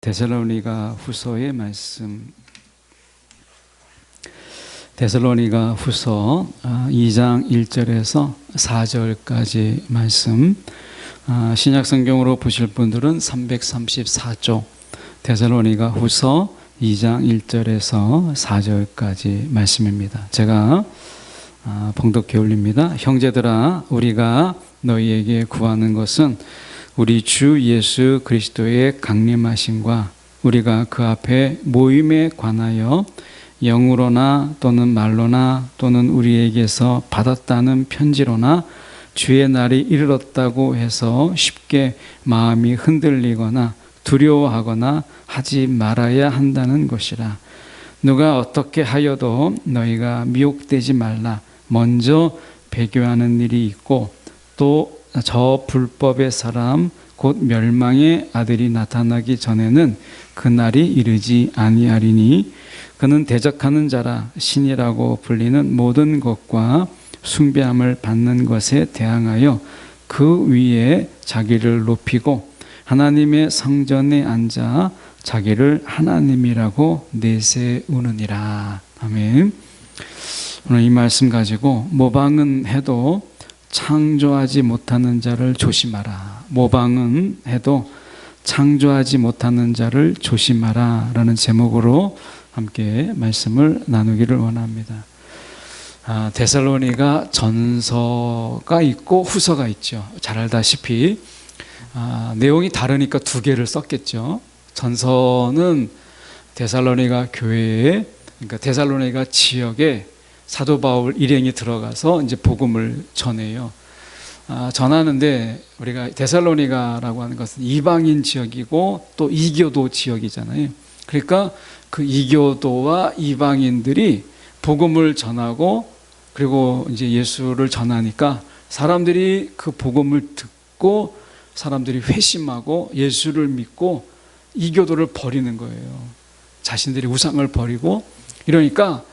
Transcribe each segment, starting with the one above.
데살로니가 후서의 말씀, 데살로니가 후서 2장 1절에서 4절까지 말씀, 신약 성경으로 보실 분들은 334쪽 데살로니가 후서 2장 1절에서 4절까지 말씀입니다. 제가 봉독해 올립니다. 형제들아, 우리가 너희에게 구하는 것은 우리 주 예수 그리스도의 강림하심과 우리가 그 앞에 모임에 관하여 영으로나 또는 말로나 또는 우리에게서 받았다는 편지로나 주의 날이 이르렀다고 해서 쉽게 마음이 흔들리거나 두려워하거나 하지 말아야 한다는 것이라. 누가 어떻게 하여도 너희가 미혹되지 말라. 먼저 배교하는 일이 있고 또 저 불법의 사람 곧 멸망의 아들이 나타나기 전에는 그 날이 이르지 아니하리니 그는 대적하는 자라. 신이라고 불리는 모든 것과 숭배함을 받는 것에 대항하여 그 위에 자기를 높이고 하나님의 성전에 앉아 자기를 하나님이라고 내세우느니라. 아멘. 오늘 이 말씀 가지고 모방은 해도 창조하지 못하는 자를 조심하라. 모방은 해도 창조하지 못하는 자를 조심하라 라는 제목으로 함께 말씀을 나누기를 원합니다. 데살로니가 전서가 있고 후서가 있죠. 잘 알다시피 내용이 다르니까 두 개를 썼겠죠. 전서는 데살로니가 교회에, 그러니까 데살로니가 지역에 사도 바울 일행이 들어가서 이제 복음을 전해요. 전하는데 우리가 데살로니가라고 하는 것은 이방인 지역이고 또 이교도 지역이잖아요. 그러니까 그 이교도와 이방인들이 복음을 전하고 그리고 이제 예수를 전하니까 사람들이 그 복음을 듣고 사람들이 회심하고 예수를 믿고 이교도를 버리는 거예요. 자신들이 우상을 버리고 이러니까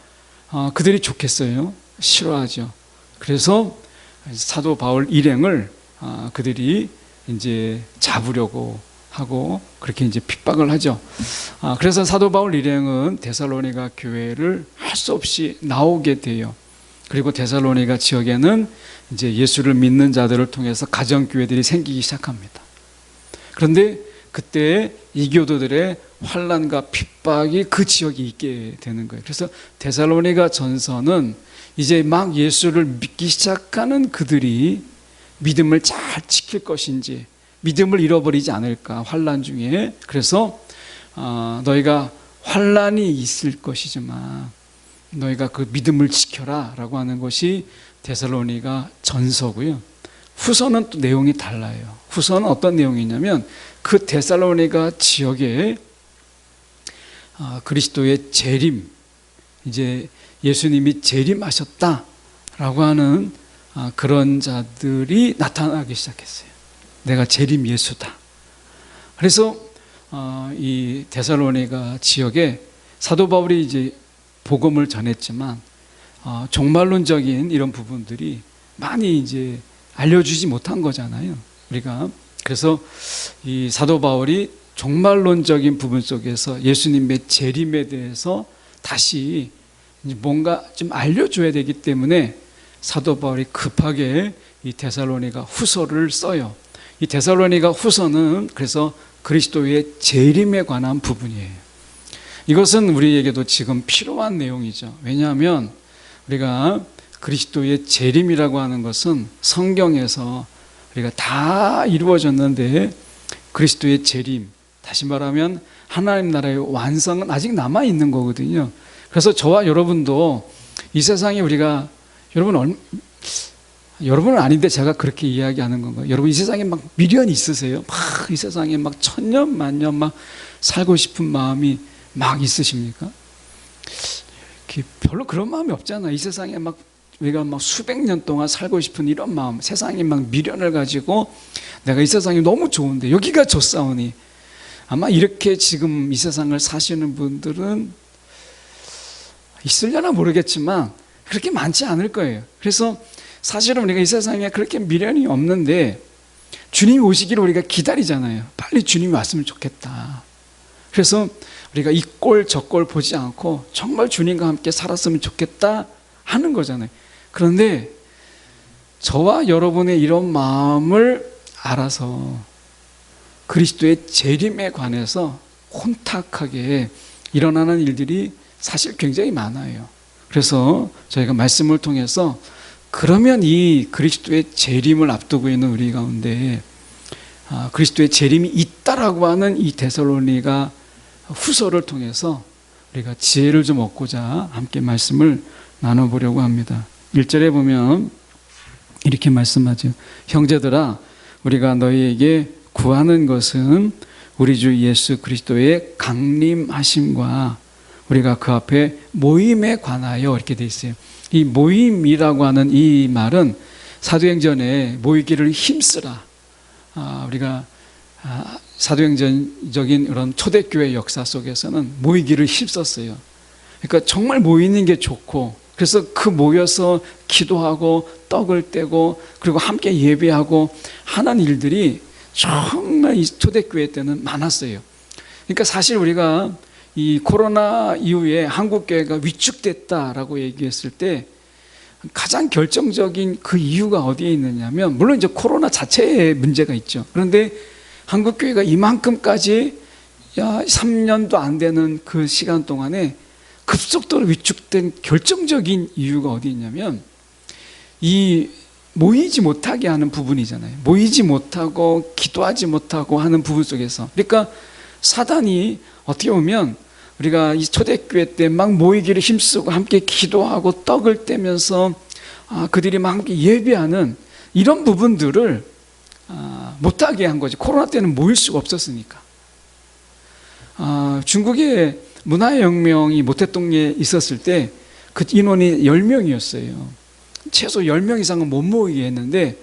그들이 좋겠어요? 싫어하죠. 그래서 사도 바울 일행을 그들이 이제 잡으려고 하고 그렇게 이제 핍박을 하죠. 그래서 사도 바울 일행은 데살로니가 교회를 할 수 없이 나오게 돼요. 그리고 데살로니가 지역에는 이제 예수를 믿는 자들을 통해서 가정교회들이 생기기 시작합니다. 그런데 그때 이교도들의 환난과 핍박이 그 지역에 있게 되는 거예요. 그래서 데살로니가 전서는 이제 막 예수를 믿기 시작하는 그들이 믿음을 잘 지킬 것인지 믿음을 잃어버리지 않을까, 환난 중에. 그래서 너희가 환난이 있을 것이지만 너희가 그 믿음을 지켜라 라고 하는 것이 데살로니가 전서고요. 후서는 또 내용이 달라요. 후서는 어떤 내용이냐면 그 데살로니가 지역에 그리스도의 재림, 이제 예수님이 재림하셨다라고 하는 그런 자들이 나타나기 시작했어요. 내가 재림 예수다. 그래서 이 데살로니가 지역에 사도 바울이 이제 복음을 전했지만 종말론적인 이런 부분들이 많이 이제 알려주지 못한 거잖아요. 우리가 그래서 이 사도 바울이 종말론적인 부분 속에서 예수님의 재림에 대해서 다시 뭔가 좀 알려줘야 되기 때문에 사도 바울이 급하게 이 데살로니가 후서를 써요. 이 데살로니가 후서는 그래서 그리스도의 재림에 관한 부분이에요. 이것은 우리에게도 지금 필요한 내용이죠. 왜냐하면 우리가 그리스도의 재림이라고 하는 것은 성경에서 우리가 다 이루어졌는데 그리스도의 재림, 다시 말하면 하나님 나라의 완성은 아직 남아있는 거거든요. 그래서 저와 여러분도 이 세상에 우리가 여러분은 아닌데 제가 그렇게 이야기하는 건가요? 여러분 이 세상에 막 미련이 있으세요? 막 이 세상에 막 천년 만년 막 살고 싶은 마음이 막 있으십니까? 별로 그런 마음이 없잖아. 이 세상에 막 우리가 막 수백 년 동안 살고 싶은 이런 마음, 세상에 막 미련을 가지고 내가 이 세상이 너무 좋은데 여기가 좋사오니, 아마 이렇게 지금 이 세상을 사시는 분들은 있으려나 모르겠지만 그렇게 많지 않을 거예요. 그래서 사실은 우리가 이 세상에 그렇게 미련이 없는데 주님이 오시기를 우리가 기다리잖아요. 빨리 주님이 왔으면 좋겠다. 그래서 우리가 이 꼴 저 꼴 보지 않고 정말 주님과 함께 살았으면 좋겠다 하는 거잖아요. 그런데 저와 여러분의 이런 마음을 알아서 그리스도의 재림에 관해서 혼탁하게 일어나는 일들이 사실 굉장히 많아요. 그래서 저희가 말씀을 통해서 그러면 이 그리스도의 재림을 앞두고 있는 우리 가운데 그리스도의 재림이 있다라고 하는 이 데살로니가 후서를 통해서 우리가 지혜를 좀 얻고자 함께 말씀을 나눠보려고 합니다. 1절에 보면 이렇게 말씀하죠. 형제들아, 우리가 너희에게 구하는 것은 우리 주 예수 그리스도의 강림하심과 우리가 그 앞에 모임에 관하여 이렇게 돼 있어요. 이 모임이라고 하는 이 말은 사도행전에 모이기를 힘쓰라. 우리가 사도행전적인 그런 초대교회 역사 속에서는 모이기를 힘썼어요. 그러니까 정말 모이는 게 좋고, 그래서 그 모여서 기도하고 떡을 떼고 그리고 함께 예배하고 하는 일들이 정말 이 초대교회 때는 많았어요. 그러니까 사실 우리가 이 코로나 이후에 한국교회가 위축됐다라고 얘기했을 때 가장 결정적인 그 이유가 어디에 있느냐면, 물론 이제 코로나 자체에 문제가 있죠. 그런데 한국교회가 이만큼까지 3년도 안 되는 그 시간 동안에 급속도로 위축된 결정적인 이유가 어디 있냐면, 이 모이지 못하게 하는 부분이잖아요. 모이지 못하고 기도하지 못하고 하는 부분 속에서, 그러니까 사단이 어떻게 보면 우리가 이 초대교회 때 막 모이기를 힘쓰고 함께 기도하고 떡을 떼면서 그들이 막 함께 예배하는 이런 부분들을 못하게 한 거지. 코로나 때는 모일 수가 없었으니까. 중국의 문화혁명이 모택동에 있었을 때 그 인원이 10명이었어요. 최소 10명 이상은 못 모이게 했는데,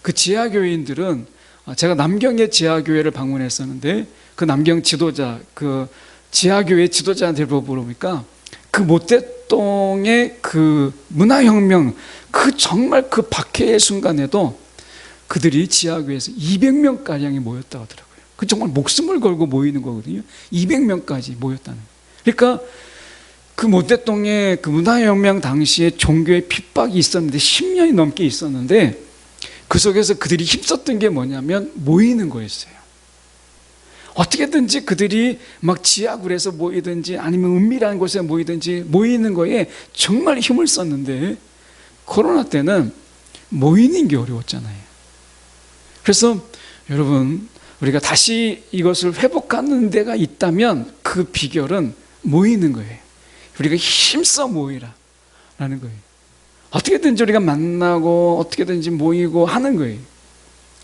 그 지하교인들은, 제가 남경의 지하교회를 방문했었는데 그 남경 지도자, 그 지하교회 지도자한테 물어보니까 그 모택동의 그 문화혁명, 그 정말 그 박해의 순간에도 그들이 지하교회에서 200명가량이 모였다고 하더라고요. 그 정말 목숨을 걸고 모이는 거거든요. 200명까지 모였다는. 그러니까 그 모택동의 그 문화혁명 당시에 종교의 핍박이 있었는데 10년이 넘게 있었는데, 그 속에서 그들이 힘썼던 게 뭐냐면 모이는 거였어요. 어떻게든지 그들이 막 지하굴에서 모이든지 아니면 은밀한 곳에 모이든지 모이는 거에 정말 힘을 썼는데, 코로나 때는 모이는 게 어려웠잖아요. 그래서 여러분, 우리가 다시 이것을 회복하는 데가 있다면 그 비결은 모이는 거예요. 우리가 힘써 모이라 라는 거예요. 어떻게든지 우리가 만나고 어떻게든지 모이고 하는 거예요.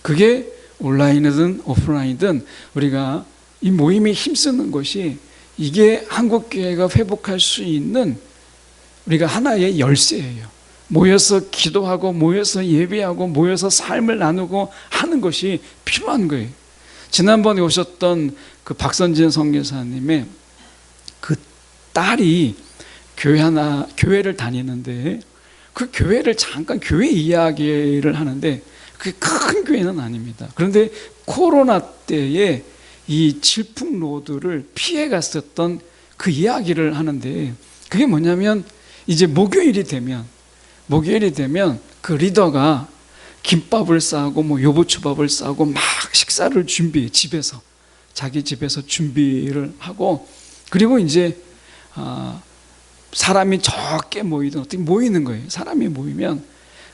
그게 온라인이든 오프라인이든 우리가 이 모임에 힘쓰는 것이, 이게 한국교회가 회복할 수 있는 우리가 하나의 열쇠예요. 모여서 기도하고 모여서 예배하고 모여서 삶을 나누고 하는 것이 필요한 거예요. 지난번에 오셨던 그 박선진 선교사님의 그 딸이 교회를 다니는데, 그 교회를 잠깐 교회 이야기를 하는데 그게 큰 교회는 아닙니다. 그런데 코로나 때에 이 질풍노도를 피해 갔었던 그 이야기를 하는데, 그게 뭐냐면 이제 목요일이 되면 그 리더가 김밥을 싸고 뭐 요부초밥을 싸고 막 식사를 준비해, 자기 집에서 준비를 하고, 그리고 이제 사람이 적게 모이든 어떻게 모이는 거예요. 사람이 모이면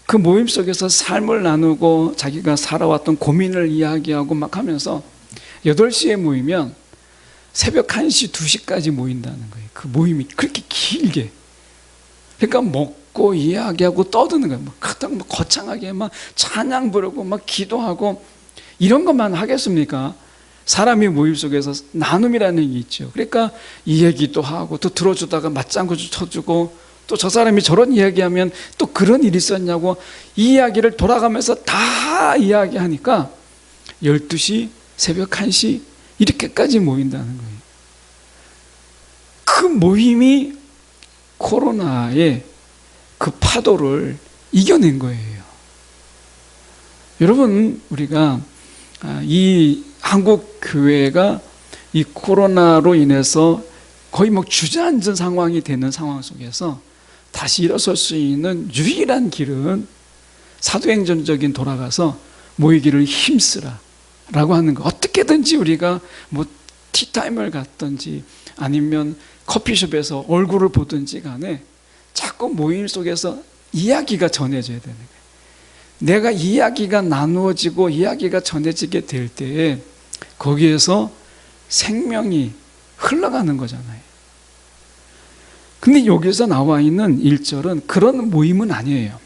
그 모임 속에서 삶을 나누고 자기가 살아왔던 고민을 이야기하고 막 하면서 8시에 모이면 새벽 1시, 2시까지 모인다는 거예요. 그 모임이 그렇게 길게. 그러니까 먹고 이야기하고 떠드는 거예요. 막 거창하게 막 찬양 부르고 막 기도하고 이런 것만 하겠습니까? 사람이 모임 속에서 나눔이라는 게 있죠. 그러니까 이 얘기도 하고 또 들어주다가 맞장구도 쳐주고, 또 저 사람이 저런 이야기하면 또 그런 일이 있었냐고 이 이야기를 돌아가면서 다 이야기하니까 12시, 새벽 1시 이렇게까지 모인다는 거예요. 그 모임이 코로나의 그 파도를 이겨낸 거예요. 여러분, 우리가 이 한국 교회가 이 코로나로 인해서 거의 뭐 주저앉은 상황이 되는 상황 속에서 다시 일어설 수 있는 유일한 길은 사도행전적인 돌아가서 모이기를 힘쓰라 라고 하는 거. 어떻게든지 우리가 뭐 티타임을 갖든지 아니면 커피숍에서 얼굴을 보든지 간에 자꾸 모임 속에서 이야기가 전해져야 되는 거예요. 내가 이야기가 나누어지고 이야기가 전해지게 될 때에 거기에서 생명이 흘러가는 거잖아요. 근데 여기서 나와 있는 1절은 그런 모임은 아니에요.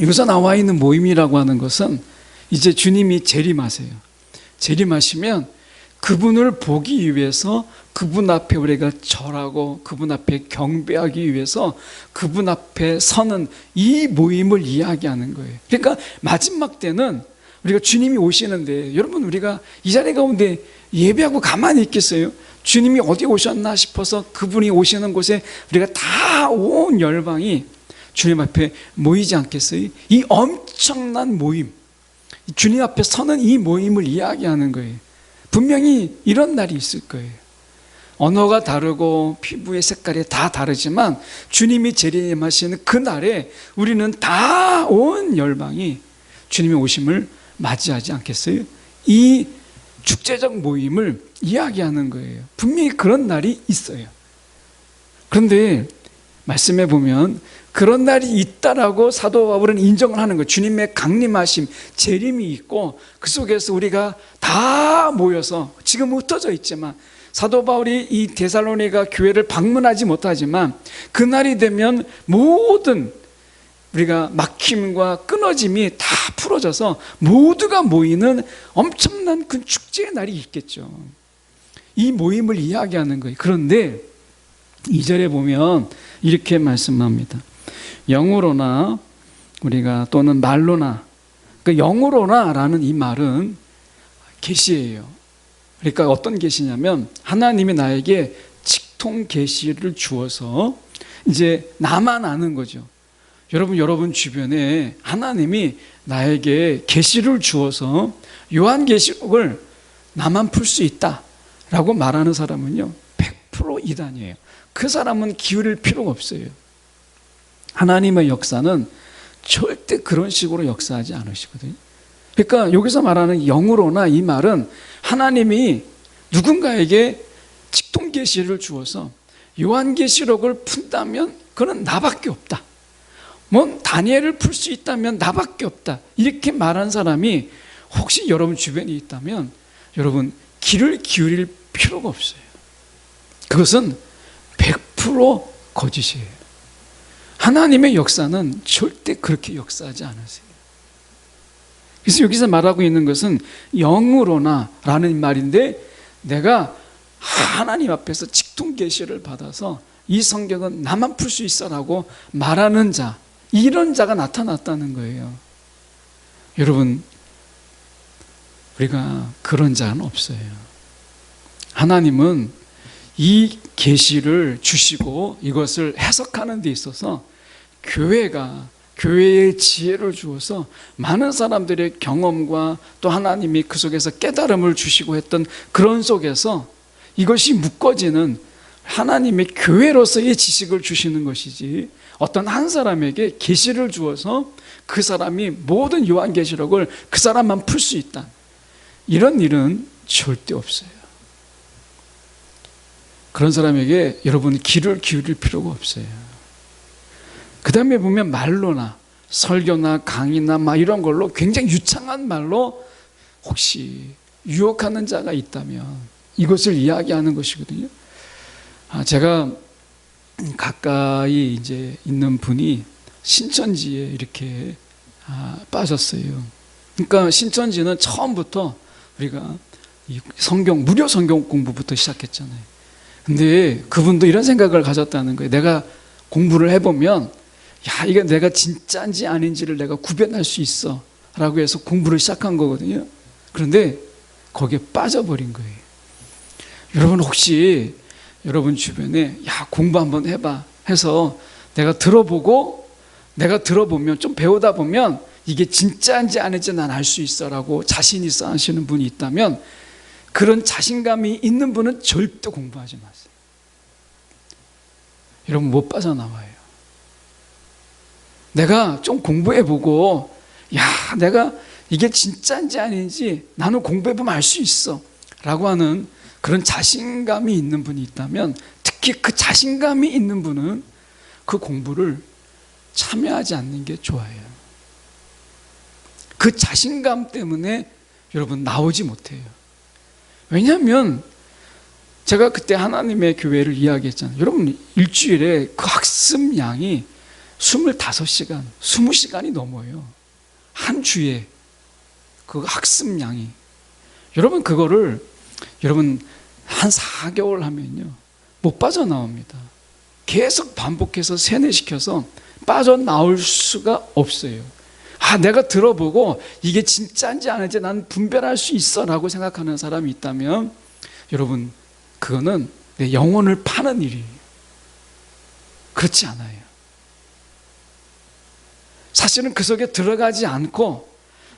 여기서 나와 있는 모임이라고 하는 것은 이제 주님이 재림하세요. 재림하시면 그분을 보기 위해서 그분 앞에 우리가 절하고 그분 앞에 경배하기 위해서 그분 앞에 서는 이 모임을 이야기하는 거예요. 그러니까 마지막 때는 우리가 주님이 오시는데, 여러분 우리가 이 자리 가운데 예배하고 가만히 있겠어요? 주님이 어디 오셨나 싶어서 그분이 오시는 곳에 우리가 다 온 열방이 주님 앞에 모이지 않겠어요? 이 엄청난 모임, 주님 앞에 서는 이 모임을 이야기하는 거예요. 분명히 이런 날이 있을 거예요. 언어가 다르고 피부의 색깔이 다 다르지만 주님이 재림하시는 그 날에 우리는 다 온 열방이 주님의 오심을 맞이하지 않겠어요? 이 축제적 모임을 이야기하는 거예요. 분명히 그런 날이 있어요. 그런데 말씀해 보면 그런 날이 있다라고 사도 바울은 인정을 하는 거예요. 주님의 강림하심, 재림이 있고 그 속에서 우리가 다 모여서 지금 흩어져 있지만 사도 바울이 이 데살로니가 교회를 방문하지 못하지만 그날이 되면 모든 우리가 막힘과 끊어짐이 다 풀어져서 모두가 모이는 엄청난 그 축제의 날이 있겠죠. 이 모임을 이야기하는 거예요. 그런데 2절에 보면 이렇게 말씀합니다. 영으로나 우리가 또는 말로나, 그 영으로나라는 이 말은 계시예요. 그러니까 어떤 계시냐면 하나님이 나에게 직통 계시를 주어서 이제 나만 아는 거죠. 여러분 주변에 하나님이 나에게 계시를 주어서 요한계시록을 나만 풀 수 있다라고 말하는 사람은요 100% 이단이에요. 그 사람은 기울일 필요가 없어요. 하나님의 역사는 절대 그런 식으로 역사하지 않으시거든요. 그러니까 여기서 말하는 영으로나 이 말은 하나님이 누군가에게 직통계시를 주어서 요한계시록을 푼다면 그건 나밖에 없다. 뭐 다니엘을 풀 수 있다면 나밖에 없다. 이렇게 말한 사람이 혹시 여러분 주변에 있다면 여러분 귀를 기울일 필요가 없어요. 그것은 100% 거짓이에요. 하나님의 역사는 절대 그렇게 역사하지 않으세요. 그래서 여기서 말하고 있는 것은 영으로나 라는 말인데, 내가 하나님 앞에서 직통계시를 받아서 이 성경은 나만 풀 수 있어 라고 말하는 자, 이런 자가 나타났다는 거예요. 여러분 우리가 그런 자는 없어요. 하나님은 이 계시를 주시고 이것을 해석하는 데 있어서 교회의 지혜를 주어서 많은 사람들의 경험과 또 하나님이 그 속에서 깨달음을 주시고 했던 그런 속에서 이것이 묶어지는 하나님의 교회로서의 지식을 주시는 것이지, 어떤 한 사람에게 계시를 주어서 그 사람이 모든 요한계시록을 그 사람만 풀 수 있다, 이런 일은 절대 없어요. 그런 사람에게 여러분이 귀를 기울일 필요가 없어요. 그 다음에 보면 말로나 설교나 강의나 막 이런 걸로 굉장히 유창한 말로 혹시 유혹하는 자가 있다면 이것을 이야기하는 것이거든요. 제가 가까이 이제 있는 분이 신천지에 이렇게 빠졌어요. 그러니까 신천지는 처음부터 우리가 무료 성경 공부부터 시작했잖아요. 근데 그분도 이런 생각을 가졌다는 거예요. 내가 공부를 해보면 이게 내가 진짜인지 아닌지를 내가 구별할 수 있어 라고 해서 공부를 시작한 거거든요. 그런데 거기에 빠져버린 거예요. 여러분 혹시 여러분 주변에 공부 한번 해봐 해서 내가 들어보면 좀 배우다 보면 이게 진짜인지 아닌지 난 알 수 있어 라고 자신 있어 하시는 분이 있다면 그런 자신감이 있는 분은 절대 공부하지 마세요. 여러분 못 빠져나와요. 내가 좀 공부해보고 내가 이게 진짜인지 아닌지 나는 공부해보면 알 수 있어 라고 하는 그런 자신감이 있는 분이 있다면, 특히 그 자신감이 있는 분은 그 공부를 참여하지 않는 게 좋아요. 그 자신감 때문에 여러분 나오지 못해요. 왜냐하면 제가 그때 하나님의 교회를 이야기했잖아요. 여러분 일주일에 그 학습량이 25시간, 20시간이 넘어요. 한 주에 그 학습량이. 여러분 그거를 여러분 한 4개월 하면요 못 빠져나옵니다. 계속 반복해서 세뇌시켜서 빠져나올 수가 없어요. 내가 들어보고 이게 진짜인지 아닌지 난 분별할 수 있어 라고 생각하는 사람이 있다면 여러분 그거는 내 영혼을 파는 일이에요. 그렇지 않아요. 사실은 그 속에 들어가지 않고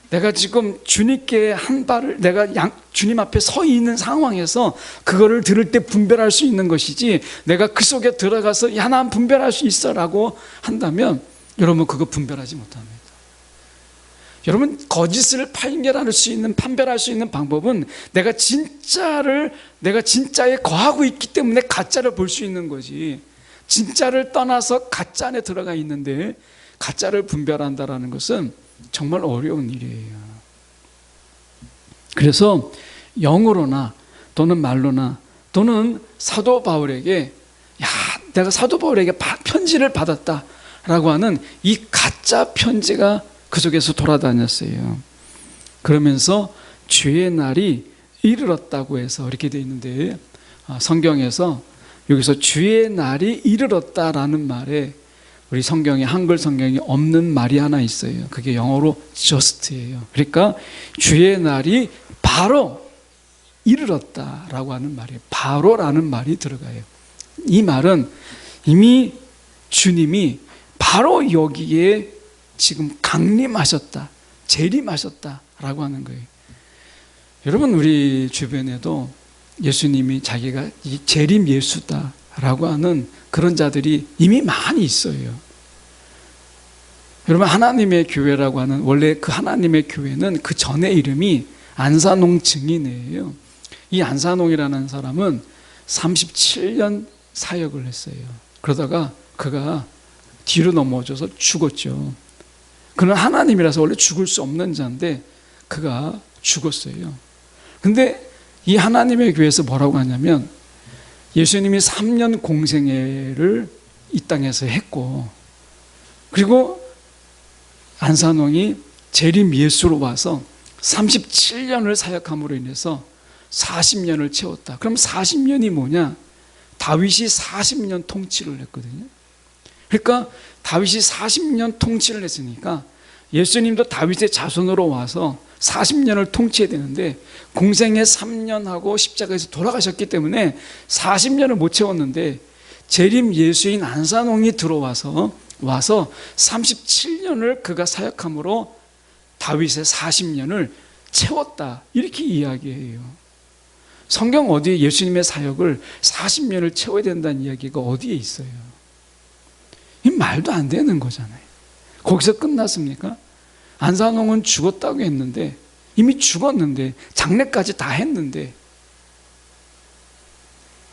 내가 지금 주님께 한 발을 내가 주님 앞에 서 있는 상황에서 그거를 들을 때 분별할 수 있는 것이지, 내가 그 속에 들어가서 난 분별할 수 있어 라고 한다면 여러분 그거 분별하지 못합니다. 여러분 거짓을 판별할 수 있는 방법은 내가 진짜에 거하고 있기 때문에 가짜를 볼 수 있는 거지, 진짜를 떠나서 가짜 안에 들어가 있는데 가짜를 분별한다라는 것은 정말 어려운 일이에요. 그래서 영으로나 또는 말로나 또는 사도 바울에게 내가 사도 바울에게 편지를 받았다라고 하는 이 가짜 편지가 그 속에서 돌아다녔어요. 그러면서 주의 날이 이르렀다고 해서 이렇게 되어 있는데, 성경에서 여기서 주의 날이 이르렀다라는 말에 우리 성경에, 한글 성경에 없는 말이 하나 있어요. 그게 영어로 just예요. 그러니까 주의 날이 바로 이르렀다라고 하는 말이에요. 바로라는 말이 들어가요. 이 말은 이미 주님이 바로 여기에 지금 강림하셨다, 재림하셨다라고 하는 거예요. 여러분 우리 주변에도 예수님이 자기가 이 재림 예수다라고 하는 그런 자들이 이미 많이 있어요. 여러분 하나님의 교회라고 하는, 원래 그 하나님의 교회는 그 전의 이름이 안산홍 증인이에요. 이 안산홍이라는 사람은 37년 사역을 했어요. 그러다가 그가 뒤로 넘어져서 죽었죠. 그는 하나님이라서 원래 죽을 수 없는 자인데 그가 죽었어요. 근데 이 하나님의 교회에서 뭐라고 하냐면, 예수님이 3년 공생애를 이 땅에서 했고, 그리고 안산홍이 재림 예수로 와서 37년을 사역함으로 인해서 40년을 채웠다. 그럼 40년이 뭐냐? 다윗이 40년 통치를 했거든요. 그러니까 다윗이 40년 통치를 했으니까 예수님도 다윗의 자손으로 와서 40년을 통치해야 되는데, 공생애 3년하고 십자가에서 돌아가셨기 때문에 40년을 못 채웠는데, 재림 예수인 안산홍이 들어와서 37년을 그가 사역함으로 다윗의 40년을 채웠다, 이렇게 이야기해요. 성경 어디에 예수님의 사역을 40년을 채워야 된다는 이야기가 어디에 있어요? 이 말도 안 되는 거잖아요. 거기서 끝났습니까? 안산홍은 죽었다고 했는데, 이미 죽었는데, 장례까지 다 했는데,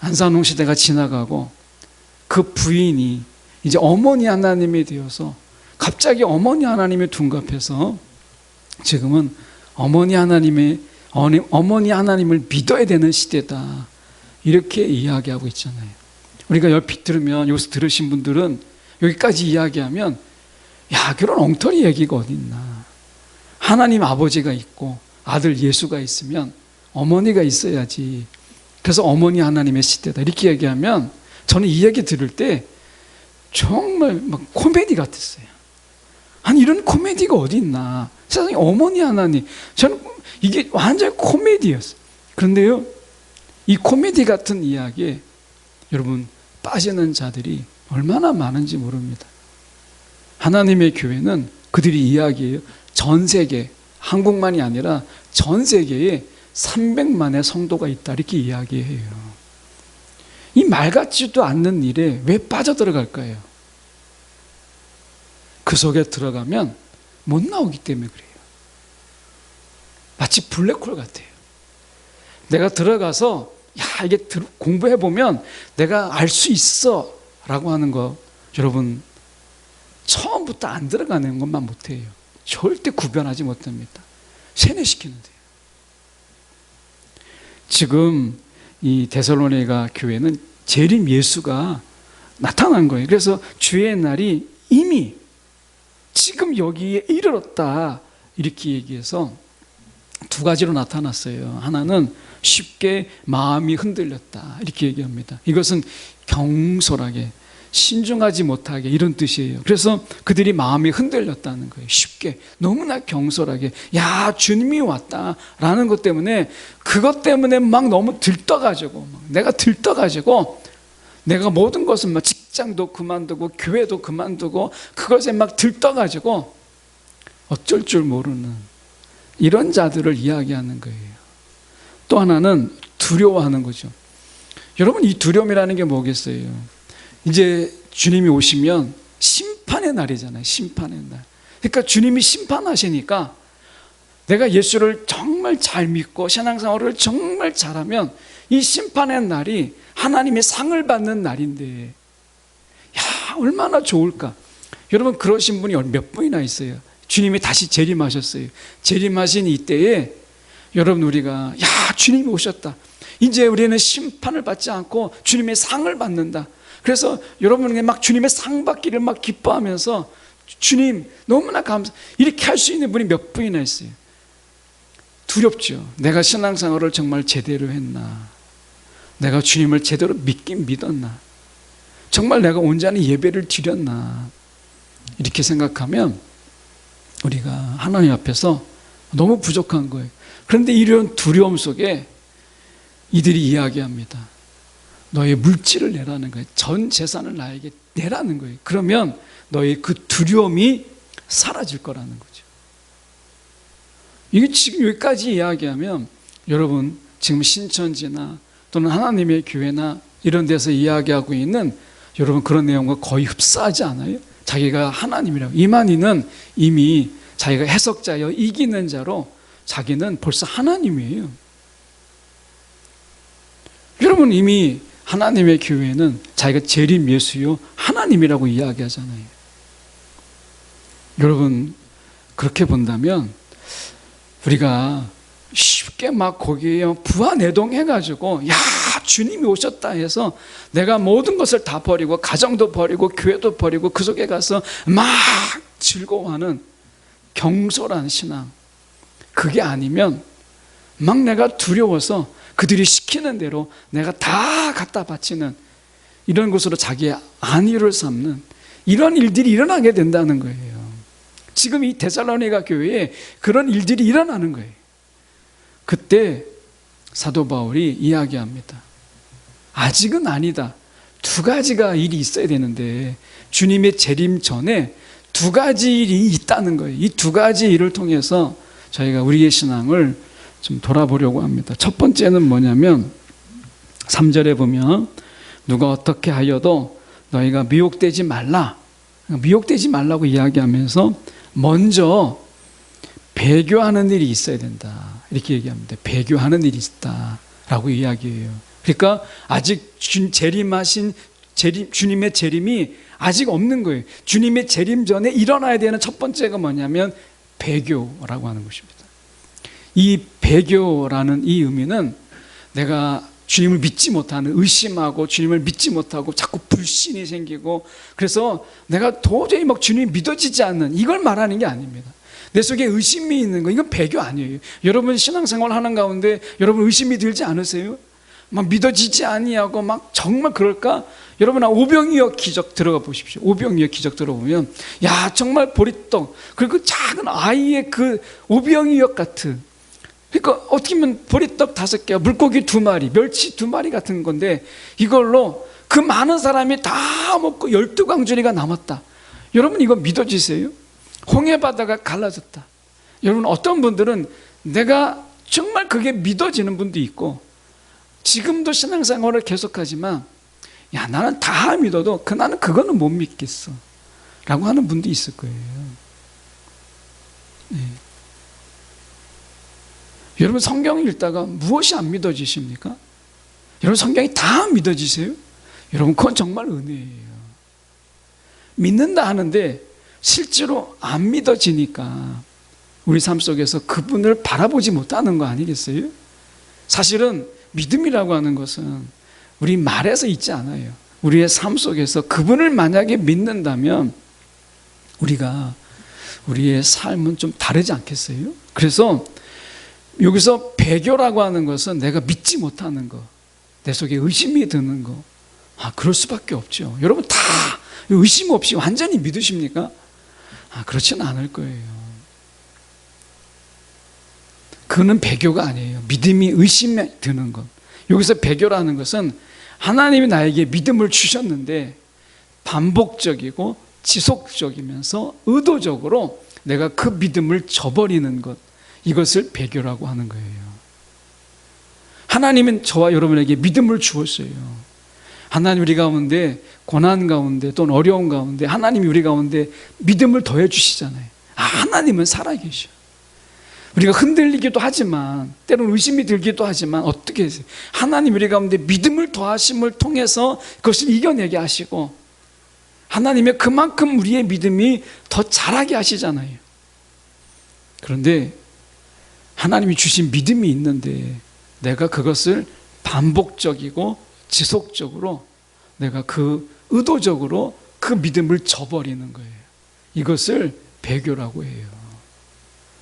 안산홍 시대가 지나가고 그 부인이 이제 어머니 하나님이 되어서 갑자기 어머니 하나님이 둔갑해서 지금은 어머니 하나님을 믿어야 되는 시대다, 이렇게 이야기하고 있잖아요. 우리가 옆에 들으면, 여기서 들으신 분들은 여기까지 이야기하면 그런 엉터리 얘기가 어디 있나. 하나님 아버지가 있고 아들 예수가 있으면 어머니가 있어야지. 그래서 어머니 하나님의 시대다, 이렇게 얘기하면 저는 이 얘기 들을 때 정말 막 코미디 같았어요. 아니 이런 코미디가 어디 있나. 세상에 어머니 하나님, 저는 이게 완전 코미디였어요. 그런데요, 이 코미디 같은 이야기에 여러분 빠지는 자들이 얼마나 많은지 모릅니다. 하나님의 교회는 그들이 이야기해요. 전 세계, 한국만이 아니라 전 세계에 300만의 성도가 있다 이렇게 이야기해요. 이 말 같지도 않는 일에 왜 빠져들어갈까요? 그 속에 들어가면 못 나오기 때문에 그래요. 마치 블랙홀 같아요. 내가 들어가서 야 이게 공부해보면 내가 알 수 있어 라고 하는 거 여러분 처음부터 안 들어가는 것만 못해요. 절대 구별하지 못합니다. 세뇌시키는데요. 지금 이 데살로니가 교회는 재림 예수가 나타난 거예요. 그래서 주의 날이 이미 지금 여기에 이르렀다 이렇게 얘기해서 두 가지로 나타났어요. 하나는 쉽게 마음이 흔들렸다 이렇게 얘기합니다. 이것은 경솔하게 신중하지 못하게 이런 뜻이에요. 그래서 그들이 마음이 흔들렸다는 거예요. 쉽게 너무나 경솔하게 야 주님이 왔다라는 것 때문에 그것 때문에 막 너무 들떠가지고 내가 들떠가지고 내가 모든 것을 막 직장도 그만두고 교회도 그만두고 그것에 막 들떠가지고 어쩔 줄 모르는 이런 자들을 이야기하는 거예요. 또 하나는 두려워하는 거죠. 여러분 이 두려움이라는 게 뭐겠어요? 이제 주님이 오시면 심판의 날이잖아요. 심판의 날. 그러니까 주님이 심판하시니까 내가 예수를 정말 잘 믿고 신앙생활을 정말 잘하면 이 심판의 날이 하나님의 상을 받는 날인데 야 얼마나 좋을까. 여러분 그러신 분이 몇 분이나 있어요. 주님이 다시 재림하셨어요. 재림하신 이때에 여러분 우리가 야 주님이 오셨다. 이제 우리는 심판을 받지 않고 주님의 상을 받는다. 그래서 여러분에게 막 주님의 상 받기를 막 기뻐하면서 주님 너무나 감사 이렇게 할 수 있는 분이 몇 분이나 있어요. 두렵죠. 내가 신앙생활을 정말 제대로 했나? 내가 주님을 제대로 믿긴 믿었나? 정말 내가 온전히 예배를 드렸나? 이렇게 생각하면 우리가 하나님 앞에서 너무 부족한 거예요. 그런데 이런 두려움 속에 이들이 이야기합니다. 너의 물질을 내라는 거예요. 전 재산을 나에게 내라는 거예요. 그러면 너의 그 두려움이 사라질 거라는 거죠. 이게 지금 여기까지 이야기하면 여러분 지금 신천지나 또는 하나님의 교회나 이런 데서 이야기하고 있는 여러분 그런 내용과 거의 흡사하지 않아요? 자기가 하나님이라고. 이만희는 이미 자기가 해석자여 이기는 자로 자기는 벌써 하나님이에요. 여러분 이미 하나님의 교회는 자기가 재림 예수요 하나님이라고 이야기하잖아요. 여러분 그렇게 본다면 우리가 쉽게 막 거기에 부하내동해가지고 야 주님이 오셨다 해서 내가 모든 것을 다 버리고 가정도 버리고 교회도 버리고 그 속에 가서 막 즐거워하는 경솔한 신앙, 그게 아니면 막 내가 두려워서 그들이 시키는 대로 내가 다 갖다 바치는 이런 것으로 자기의 안위를 삼는 이런 일들이 일어나게 된다는 거예요. 지금 이 데살로니가 교회에 그런 일들이 일어나는 거예요. 그때 사도 바울이 이야기합니다. 아직은 아니다. 두 가지가 일이 있어야 되는데 주님의 재림 전에 두 가지 일이 있다는 거예요. 이 두 가지 일을 통해서 저희가 우리의 신앙을 좀 돌아보려고 합니다. 첫 번째는 뭐냐면 3절에 보면 누가 어떻게 하여도 너희가 미혹되지 말라. 미혹되지 말라고 이야기하면서 먼저 배교하는 일이 있어야 된다. 이렇게 얘기합니다. 배교하는 일이 있다라고 이야기해요. 그러니까 아직 주님의 재림이 아직 없는 거예요. 주님의 재림 전에 일어나야 되는 첫 번째가 뭐냐면 배교라고 하는 것입니다. 이 배교라는 이 의미는 내가 주님을 믿지 못하는, 의심하고 주님을 믿지 못하고 자꾸 불신이 생기고 그래서 내가 도저히 막 주님이 믿어지지 않는 이걸 말하는 게 아닙니다. 내 속에 의심이 있는 거, 이건 배교 아니에요. 여러분 신앙생활 하는 가운데 여러분 의심이 들지 않으세요? 막 믿어지지 아니하고 막 정말 그럴까? 여러분 오병이어 기적 들어가 보십시오. 오병이어 기적 들어보면 야 정말 보리떡 그리고 작은 아이의 그 오병이어 같은, 그러니까 어떻게 보면 보리떡 5개, 물고기 2마리, 멸치 2마리 같은 건데 이걸로 그 많은 사람이 다 먹고 12광주리가 남았다. 여러분 이거 믿어지세요? 홍해 바다가 갈라졌다. 여러분 어떤 분들은 내가 정말 그게 믿어지는 분도 있고, 지금도 신앙생활을 계속하지만 야, 나는 다 믿어도 나는 그거는 못 믿겠어 라고 하는 분도 있을 거예요. 네. 여러분, 성경 읽다가 무엇이 안 믿어지십니까? 여러분, 성경이 다 믿어지세요? 여러분, 그건 정말 은혜예요. 믿는다 하는데 실제로 안 믿어지니까 우리 삶 속에서 그분을 바라보지 못하는 거 아니겠어요? 사실은 믿음이라고 하는 것은 우리 말에서 있지 않아요. 우리의 삶 속에서 그분을 만약에 믿는다면 우리의 삶은 좀 다르지 않겠어요? 그래서 여기서 배교라고 하는 것은 내가 믿지 못하는 거, 내 속에 의심이 드는 거, 그럴 수밖에 없죠. 여러분, 다 의심 없이 완전히 믿으십니까? 그렇지는 않을 거예요. 그거는 배교가 아니에요. 믿음이 의심이 드는 것. 여기서 배교라는 것은 하나님이 나에게 믿음을 주셨는데 반복적이고 지속적이면서 의도적으로 내가 그 믿음을 저버리는 것, 이것을 배교라고 하는 거예요. 하나님은 저와 여러분에게 믿음을 주었어요. 하나님 우리 가운데 고난 가운데 또는 어려운 가운데 하나님이 우리 가운데 믿음을 더해 주시잖아요. 하나님은 살아계셔. 우리가 흔들리기도 하지만 때로는 의심이 들기도 하지만 어떻게 해서 하나님 우리 가운데 믿음을 더하심을 통해서 그것을 이겨내게 하시고 하나님의 그만큼 우리의 믿음이 더 자라게 하시잖아요. 그런데 하나님이 주신 믿음이 있는데 내가 그것을 반복적이고 지속적으로 내가 의도적으로 그 믿음을 저버리는 거예요. 이것을 배교라고 해요.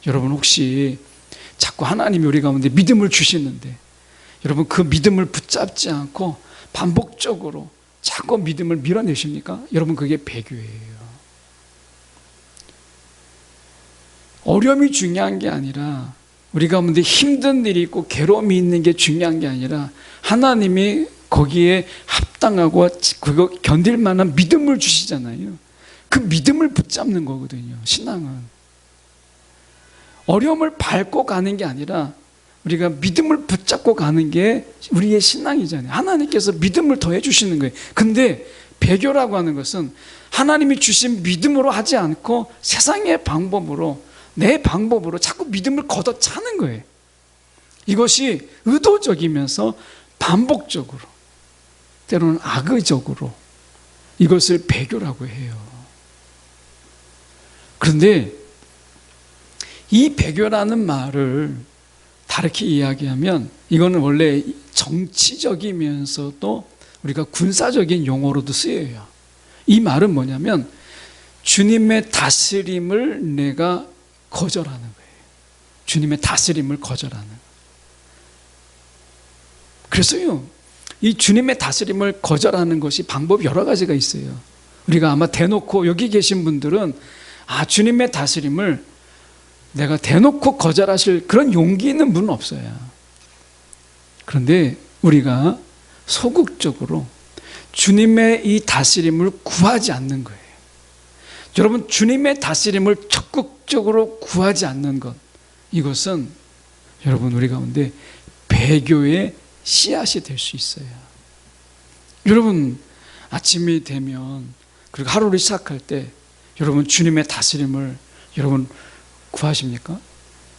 여러분, 혹시 자꾸 하나님이 우리 가운데 믿음을 주시는데 여러분 그 믿음을 붙잡지 않고 반복적으로 자꾸 믿음을 밀어내십니까? 여러분, 그게 배교예요. 어려움이 중요한 게 아니라 우리 가운데 힘든 일이 있고 괴로움이 있는 게 중요한 게 아니라 하나님이 거기에 합당하고 그거 견딜 만한 믿음을 주시잖아요. 그 믿음을 붙잡는 거거든요. 신앙은 어려움을 밟고 가는 게 아니라 우리가 믿음을 붙잡고 가는 게 우리의 신앙이잖아요. 하나님께서 믿음을 더해 주시는 거예요. 근데 배교라고 하는 것은 하나님이 주신 믿음으로 하지 않고 세상의 방법으로, 내 방법으로 자꾸 믿음을 걷어차는 거예요. 이것이 의도적이면서 반복적으로, 때로는 악의적으로 이것을 배교라고 해요. 그런데 이 배교라는 말을 다르게 이야기하면 이거는 원래 정치적이면서도 우리가 군사적인 용어로도 쓰여요. 이 말은 뭐냐면 주님의 다스림을 내가 거절하는 거예요. 주님의 다스림을 거절하는 거예요. 그래서요, 이 주님의 다스림을 거절하는 것이 방법이 여러 가지가 있어요. 우리가 아마 대놓고 여기 계신 분들은 주님의 다스림을 내가 대놓고 거절하실 그런 용기 있는 분은 없어요. 그런데 우리가 소극적으로 주님의 이 다스림을 구하지 않는 거예요. 여러분, 주님의 다스림을 적극적으로 구하지 않는 것, 이것은 여러분 우리 가운데 배교의 씨앗이 될 수 있어요. 여러분, 아침이 되면 그리고 하루를 시작할 때 여러분 주님의 다스림을 여러분 구하십니까?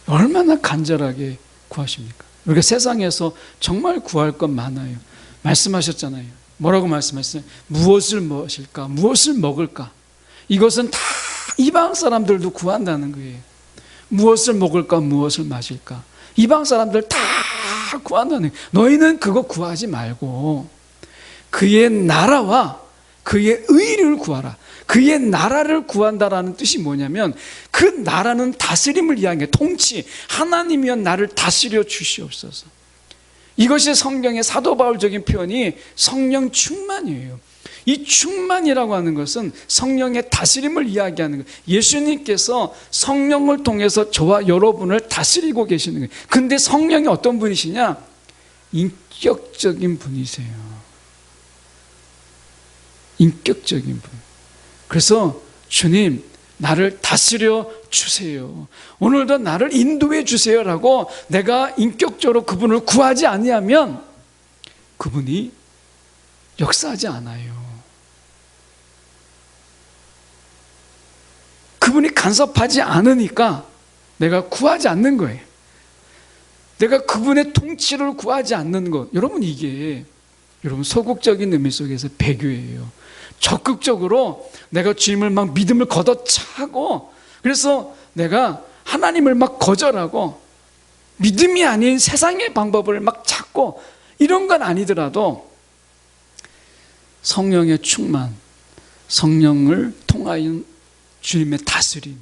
얼마나 간절하게 구하십니까? 우리가 세상에서 정말 구할 것 많아요. 말씀하셨잖아요. 뭐라고 말씀하셨어요? 무엇을 무엇일까? 무엇을 먹을까? 이것은 다 이방 사람들도 구한다는 거예요. 무엇을 먹을까? 무엇을 마실까? 이방 사람들 다 구한다는 거예요. 너희는 그거 구하지 말고 그의 나라와 그의 의를 구하라. 그의 나라를 구한다라는 뜻이 뭐냐면 그 나라는 다스림을 이야기하는 거예요. 통치, 하나님이여 나를 다스려 주시옵소서. 이것이 성경의 사도 바울적인 표현이 성령 충만이에요. 이 충만이라고 하는 것은 성령의 다스림을 이야기하는 거예요. 예수님께서 성령을 통해서 저와 여러분을 다스리고 계시는 거예요. 근데 성령이 어떤 분이시냐? 인격적인 분이세요. 인격적인 분. 그래서 주님, 나를 다스려 주세요. 오늘도 나를 인도해 주세요라고 내가 인격적으로 그분을 구하지 아니하면 그분이 역사하지 않아요. 그분이 간섭하지 않으니까 내가 구하지 않는 거예요. 내가 그분의 통치를 구하지 않는 것. 여러분, 이게 여러분 소극적인 의미 속에서 배교예요. 적극적으로 내가 주님을 막 믿음을 걷어차고, 그래서 내가 하나님을 막 거절하고 믿음이 아닌 세상의 방법을 막 찾고 이런 건 아니더라도 성령의 충만, 성령을 통하여 주님의 다스림,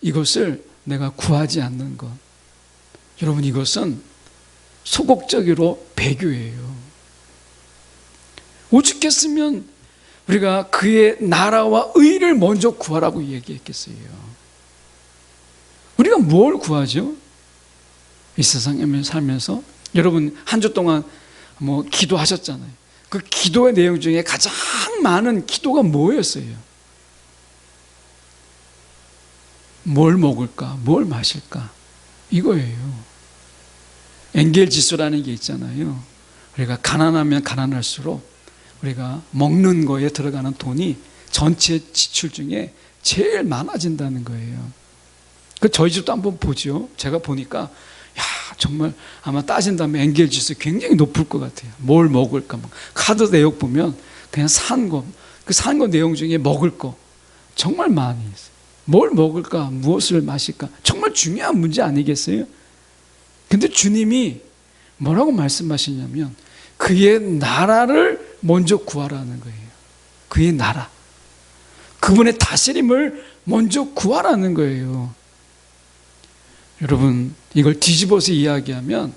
이것을 내가 구하지 않는 것. 여러분, 이것은 소극적으로 배교예요. 오죽했으면 우리가 그의 나라와 의를 먼저 구하라고 얘기했겠어요. 우리가 뭘 구하죠? 이 세상에 살면서 여러분 한 주 동안 기도하셨잖아요. 그 기도의 내용 중에 가장 많은 기도가 뭐였어요? 뭘 먹을까? 뭘 마실까? 이거예요. 엔겔지수라는 게 있잖아요. 우리가 가난하면 가난할수록 우리가 먹는 거에 들어가는 돈이 전체 지출 중에 제일 많아진다는 거예요. 저희 집도 한번 보죠. 제가 보니까 정말 아마 따진다면 엔겔지수 굉장히 높을 것 같아요. 뭘 먹을까? 카드 내역 보면 그냥 산 거 내용 중에 먹을 거 정말 많이 있어요. 뭘 먹을까? 무엇을 마실까? 정말 중요한 문제 아니겠어요? 근데 주님이 뭐라고 말씀하시냐면 그의 나라를 먼저 구하라는 거예요. 그의 나라, 그분의 다스림을 먼저 구하라는 거예요. 여러분, 이걸 뒤집어서 이야기하면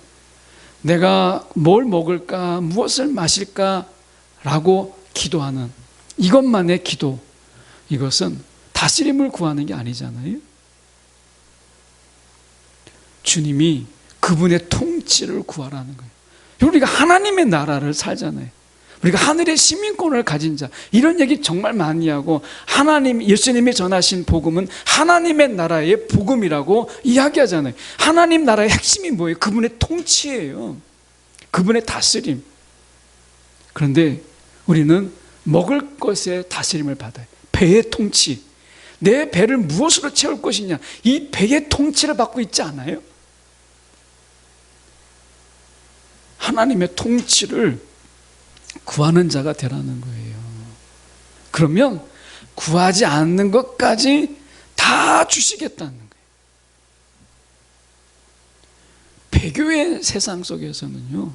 내가 뭘 먹을까, 무엇을 마실까 라고 기도하는 이것만의 기도, 이것은 다스림을 구하는 게 아니잖아요. 주님이 그분의 통치를 구하라는 거예요. 우리가 하나님의 나라를 살잖아요. 우리가 하늘의 시민권을 가진 자, 이런 얘기 정말 많이 하고, 예수님이 전하신 복음은 하나님의 나라의 복음이라고 이야기하잖아요. 하나님 나라의 핵심이 뭐예요? 그분의 통치예요. 그분의 다스림. 그런데 우리는 먹을 것의 다스림을 받아요. 배의 통치. 내 배를 무엇으로 채울 것이냐, 이 배의 통치를 받고 있지 않아요? 하나님의 통치를 구하는 자가 되라는 거예요. 그러면 구하지 않는 것까지 다 주시겠다는 거예요. 배교의 세상 속에서는요,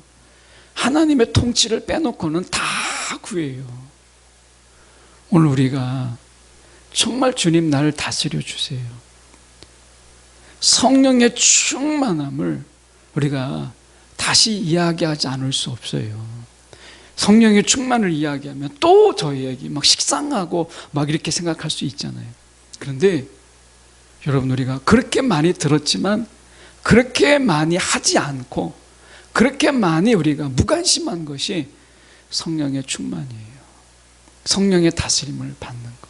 하나님의 통치를 빼놓고는 다 구해요. 오늘 우리가 정말 주님 나를 다스려 주세요. 성령의 충만함을 우리가 다시 이야기하지 않을 수 없어요. 성령의 충만을 이야기하면 또 저희에게 막 식상하고 막 이렇게 생각할 수 있잖아요. 그런데 여러분, 우리가 그렇게 많이 들었지만 그렇게 많이 하지 않고 그렇게 많이 우리가 무관심한 것이 성령의 충만이에요. 성령의 다스림을 받는 것.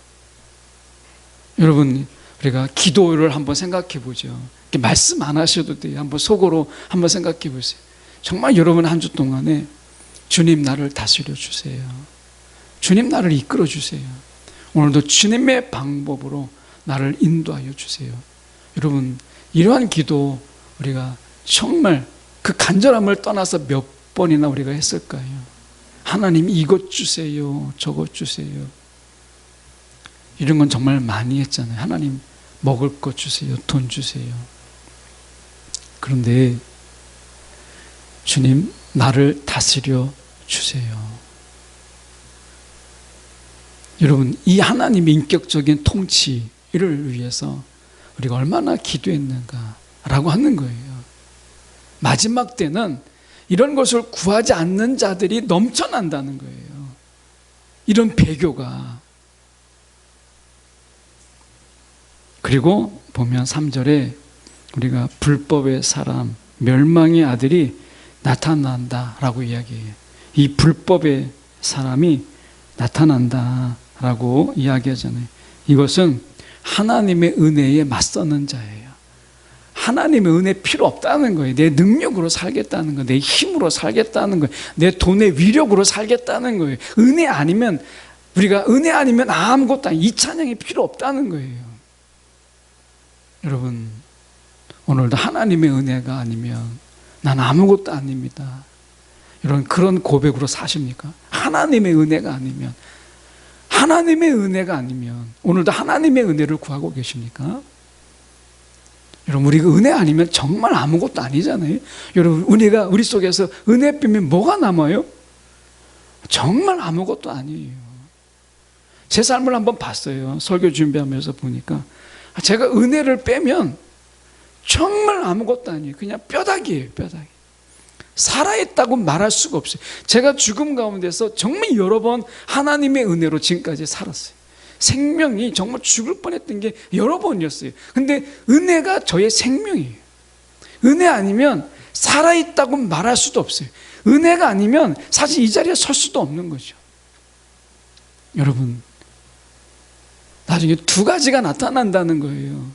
여러분, 우리가 기도를 한번 생각해 보죠. 말씀 안 하셔도 돼요. 한번 속으로 한번 생각해 보세요. 정말 여러분 한 주 동안에 주님 나를 다스려 주세요. 주님 나를 이끌어 주세요. 오늘도 주님의 방법으로 나를 인도하여 주세요. 여러분, 이러한 기도 우리가 정말 그 간절함을 떠나서 몇 번이나 우리가 했을까요? 하나님 이것 주세요, 저것 주세요. 이런 건 정말 많이 했잖아요. 하나님 먹을 것 주세요, 돈 주세요. 그런데 주님 나를 다스려 주세요. 여러분, 이 하나님의 인격적인 통치를 위해서 우리가 얼마나 기도했는가라고 하는 거예요. 마지막 때는 이런 것을 구하지 않는 자들이 넘쳐난다는 거예요. 이런 배교가. 그리고 보면 3절에 우리가 불법의 사람, 멸망의 아들이 나타난다라고 이야기해요. 이 불법의 사람이 나타난다라고 이야기하잖아요. 이것은 하나님의 은혜에 맞서는 자예요. 하나님의 은혜 필요 없다는 거예요. 내 능력으로 살겠다는 거예요. 내 힘으로 살겠다는 거예요. 내 돈의 위력으로 살겠다는 거예요. 은혜 아니면, 우리가 은혜 아니면 아무것도 아니에요. 이 찬양이 필요 없다는 거예요. 여러분, 오늘도 하나님의 은혜가 아니면 난 아무것도 아닙니다. 여러분, 그런 고백으로 사십니까? 하나님의 은혜가 아니면, 하나님의 은혜가 아니면 오늘도 하나님의 은혜를 구하고 계십니까? 여러분, 우리가 은혜 아니면 정말 아무것도 아니잖아요. 여러분, 우리 속에서 은혜 빼면 뭐가 남아요? 정말 아무것도 아니에요. 제 삶을 한번 봤어요. 설교 준비하면서 보니까 제가 은혜를 빼면 정말 아무것도 아니에요. 그냥 뼈다귀예요, 뼈다귀. 살아있다고 말할 수가 없어요. 제가 죽음 가운데서 정말 여러 번 하나님의 은혜로 지금까지 살았어요. 생명이 정말 죽을 뻔했던 게 여러 번이었어요. 근데 은혜가 저의 생명이에요. 은혜 아니면 살아있다고 말할 수도 없어요. 은혜가 아니면 사실 이 자리에 설 수도 없는 거죠. 여러분, 나중에 두 가지가 나타난다는 거예요.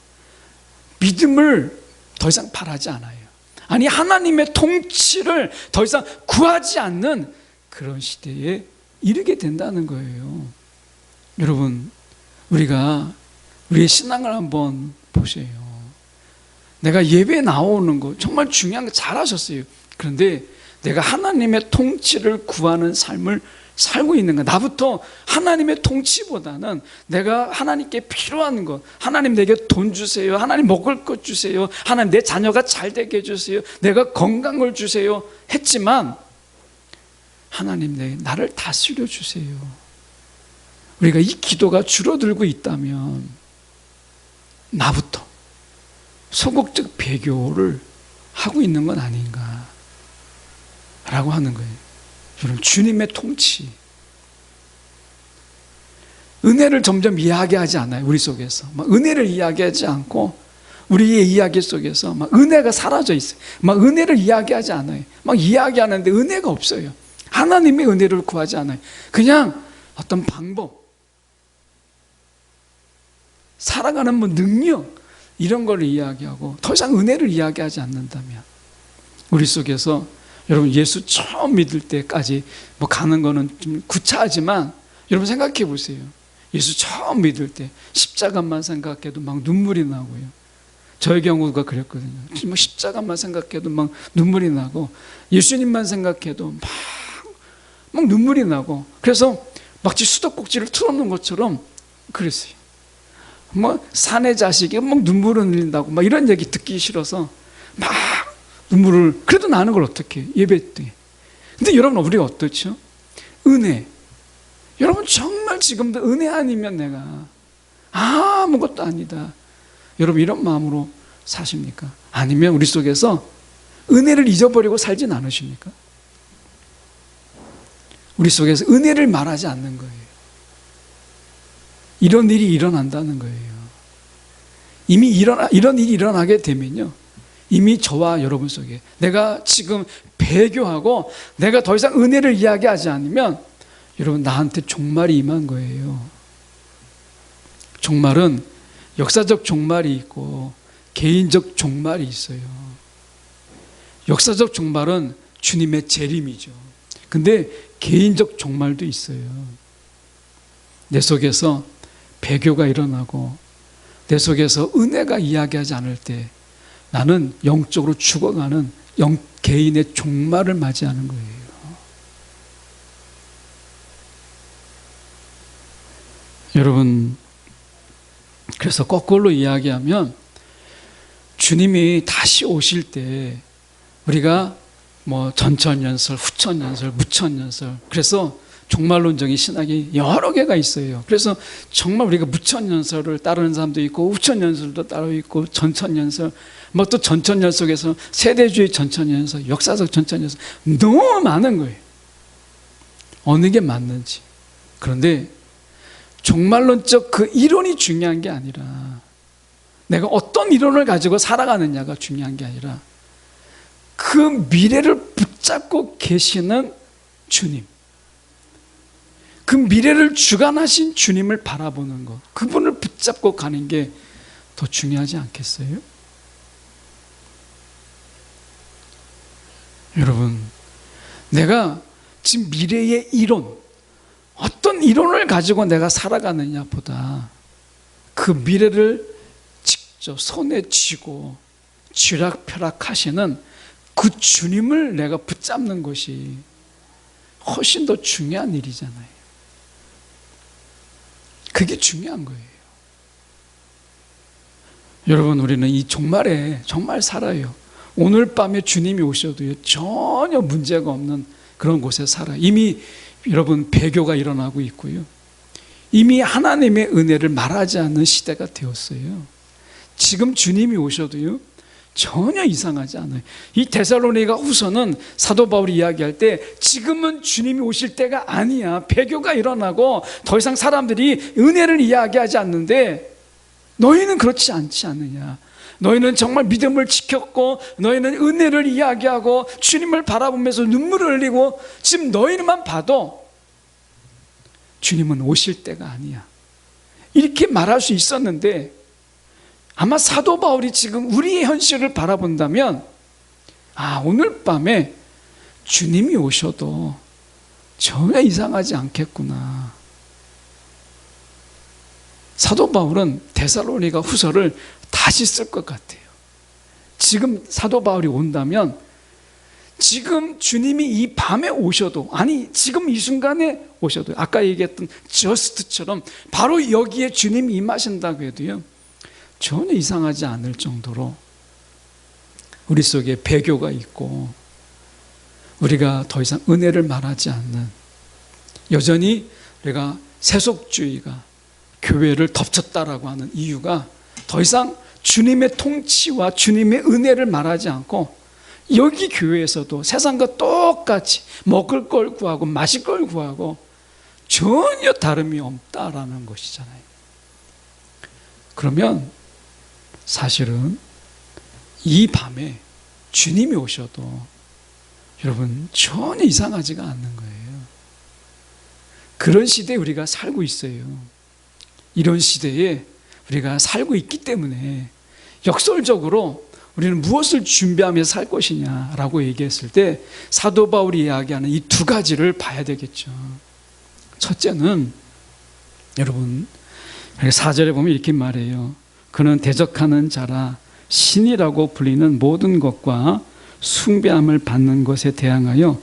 믿음을 더 이상 바라지 않아요. 아니, 하나님의 통치를 더 이상 구하지 않는 그런 시대에 이르게 된다는 거예요. 여러분, 우리의 신앙을 한번 보세요. 내가 예배 나오는 거 정말 중요한 거 잘하셨어요. 그런데 내가 하나님의 통치를 구하는 삶을 살고 있는 거, 나부터 하나님의 통치보다는 내가 하나님께 필요한 것, 하나님 내게 돈 주세요, 하나님 먹을 것 주세요, 하나님 내 자녀가 잘 되게 해주세요, 내가 건강을 주세요 했지만 하나님 나를 다스려 주세요. 우리가 이 기도가 줄어들고 있다면 나부터 소극적 배교를 하고 있는 건 아닌가 라고 하는 거예요. 여러분, 주님의 통치, 은혜를 점점 이야기하지 않아요. 우리 속에서 막 은혜를 이야기하지 않고 우리의 이야기 속에서 막 은혜가 사라져 있어요. 막 은혜를 이야기하지 않아요. 막 이야기하는데 은혜가 없어요. 하나님의 은혜를 구하지 않아요. 그냥 어떤 방법, 살아가는 능력, 이런 걸 이야기하고 더 이상 은혜를 이야기하지 않는다면 우리 속에서, 여러분, 예수 처음 믿을 때까지 가는 거는 좀 구차하지만 여러분 생각해 보세요. 예수 처음 믿을 때 십자가만 생각해도 막 눈물이 나고요. 저의 경우가 그랬거든요. 십자가만 생각해도 막 눈물이 나고, 예수님만 생각해도 막 눈물이 나고, 그래서 마치 수도꼭지를 틀어놓은 것처럼 그랬어요. 사내 자식이 눈물을 흘린다고 이런 얘기 듣기 싫어서 막 눈물을, 그래도 나는 걸 어떻게 해요? 예배 때. 근데 여러분, 우리가 어떻죠? 은혜. 여러분, 정말 지금도 은혜 아니면 내가 아무것도 아니다. 여러분, 이런 마음으로 사십니까? 아니면 우리 속에서 은혜를 잊어버리고 살진 않으십니까? 우리 속에서 은혜를 말하지 않는 거예요. 이런 일이 일어난다는 거예요. 이미 이런 일이 일어나게 되면요, 이미 저와 여러분 속에 내가 지금 배교하고 내가 더 이상 은혜를 이야기하지 않으면 여러분, 나한테 종말이 임한 거예요. 종말은 역사적 종말이 있고 개인적 종말이 있어요. 역사적 종말은 주님의 재림이죠. 근데 개인적 종말도 있어요. 내 속에서 배교가 일어나고 내 속에서 은혜가 이야기하지 않을 때 나는 영적으로 죽어가는 개인의 종말을 맞이하는 거예요. 여러분, 그래서 거꾸로 이야기하면 주님이 다시 오실 때 우리가 전천연설, 후천연설, 무천연설, 그래서 종말론적인 신학이 여러 개가 있어요. 그래서 정말 우리가 무천연설을 따르는 사람도 있고 후천연설도 따로 있고 전천연설, 또 전천연 속에서 세대주의 전천연설, 역사적 전천연설, 너무 많은 거예요. 어느 게 맞는지. 그런데 종말론적 그 이론이 중요한 게 아니라 내가 어떤 이론을 가지고 살아가느냐가 중요한 게 아니라 그 미래를 붙잡고 계시는 주님, 그 미래를 주관하신 주님을 바라보는 것, 그분을 붙잡고 가는 게 더 중요하지 않겠어요? 여러분, 내가 지금 미래의 이론, 어떤 이론을 가지고 내가 살아가느냐 보다 그 미래를 직접 손에 쥐고 쥐락펴락하시는 그 주님을 내가 붙잡는 것이 훨씬 더 중요한 일이잖아요. 그게 중요한 거예요. 여러분, 우리는 이 종말에 정말 살아요. 오늘 밤에 주님이 오셔도요, 전혀 문제가 없는 그런 곳에 살아요. 이미 여러분 배교가 일어나고 있고요. 이미 하나님의 은혜를 말하지 않는 시대가 되었어요. 지금 주님이 오셔도요, 전혀 이상하지 않아요. 이 데살로니가 후서는 사도 바울이 이야기할 때 지금은 주님이 오실 때가 아니야. 배교가 일어나고 더 이상 사람들이 은혜를 이야기하지 않는데 너희는 그렇지 않지 않느냐. 너희는 정말 믿음을 지켰고 너희는 은혜를 이야기하고 주님을 바라보면서 눈물을 흘리고 지금 너희만 봐도 주님은 오실 때가 아니야. 이렇게 말할 수 있었는데 아마 사도 바울이 지금 우리의 현실을 바라본다면 오늘 밤에 주님이 오셔도 전혀 이상하지 않겠구나. 사도 바울은 데살로니가 후서를 다시 쓸 것 같아요. 지금 사도 바울이 온다면 지금 주님이 이 밤에 오셔도, 아니 지금 이 순간에 오셔도, 아까 얘기했던 저스트처럼 바로 여기에 주님이 임하신다고 해도요, 전혀 이상하지 않을 정도로 우리 속에 배교가 있고 우리가 더 이상 은혜를 말하지 않는, 여전히 우리가 세속주의가 교회를 덮쳤다라고 하는 이유가 더 이상 주님의 통치와 주님의 은혜를 말하지 않고 여기 교회에서도 세상과 똑같이 먹을 걸 구하고 마실 걸 구하고 전혀 다름이 없다라는 것이잖아요. 그러면 사실은 이 밤에 주님이 오셔도 여러분 전혀 이상하지가 않는 거예요. 그런 시대에 우리가 살고 있어요. 이런 시대에 우리가 살고 있기 때문에 역설적으로 우리는 무엇을 준비하면서 살 것이냐라고 얘기했을 때 사도 바울이 이야기하는 이 두 가지를 봐야 되겠죠. 첫째는 여러분 4절에 보면 이렇게 말해요. 그는 대적하는 자라 신이라고 불리는 모든 것과 숭배함을 받는 것에 대항하여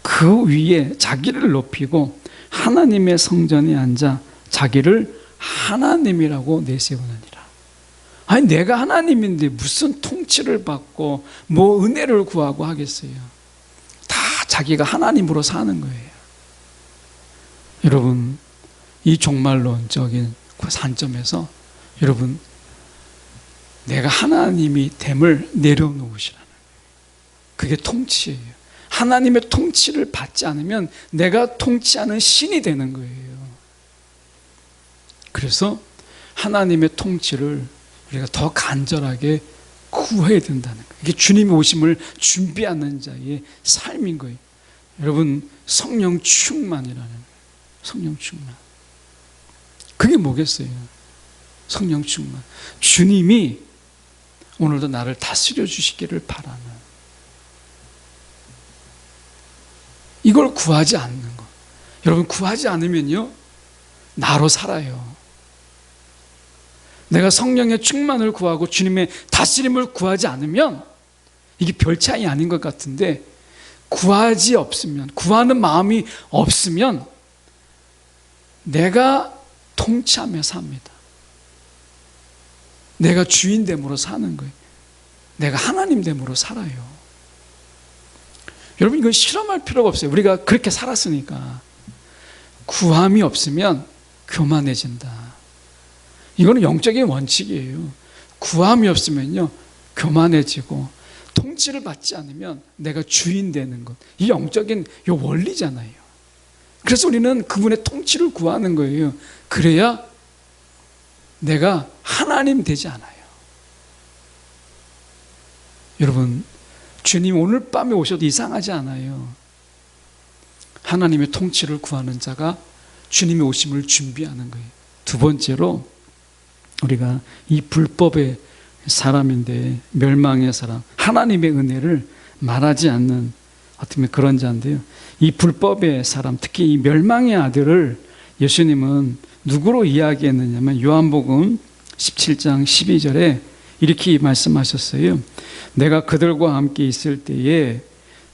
그 위에 자기를 높이고 하나님의 성전에 앉아 자기를 하나님이라고 내세우느니라. 아니 내가 하나님인데 무슨 통치를 받고 뭐 은혜를 구하고 하겠어요. 다 자기가 하나님으로 사는 거예요. 여러분 이 종말론적인 그 관점에서 여러분 내가 하나님이 됨을 내려놓으시라는 거예요. 그게 통치예요. 하나님의 통치를 받지 않으면 내가 통치하는 신이 되는 거예요. 그래서 하나님의 통치를 우리가 더 간절하게 구해야 된다는 거예요. 이게 주님의 오심을 준비하는 자의 삶인 거예요. 여러분 성령 충만이라는 거예요. 성령 충만. 그게 뭐겠어요? 성령 충만. 주님이 오늘도 나를 다스려 주시기를 바라는, 이걸 구하지 않는 것. 여러분 구하지 않으면요 나로 살아요. 내가 성령의 충만을 구하고 주님의 다스림을 구하지 않으면 이게 별 차이 아닌 것 같은데, 구하지 없으면, 구하는 마음이 없으면 내가 통치하며 삽니다. 내가 주인됨으로 사는 거예요. 내가 하나님됨으로 살아요. 여러분 이건 실험할 필요가 없어요. 우리가 그렇게 살았으니까. 구함이 없으면 교만해진다. 이거는 영적인 원칙이에요. 구함이 없으면요 교만해지고, 통치를 받지 않으면 내가 주인 되는 것, 이 영적인 이 원리잖아요. 그래서 우리는 그분의 통치를 구하는 거예요. 그래야 내가 하나님 되지 않아요. 여러분 주님 오늘 밤에 오셔도 이상하지 않아요. 하나님의 통치를 구하는 자가 주님의 오심을 준비하는 거예요. 두 번째로 우리가 이 불법의 사람인데, 멸망의 사람, 하나님의 은혜를 말하지 않는 어떻게 그런 자인데요. 이 불법의 사람, 특히 이 멸망의 아들을 예수님은 누구로 이야기했느냐면 요한복음 17장 12절에 이렇게 말씀하셨어요. 내가 그들과 함께 있을 때에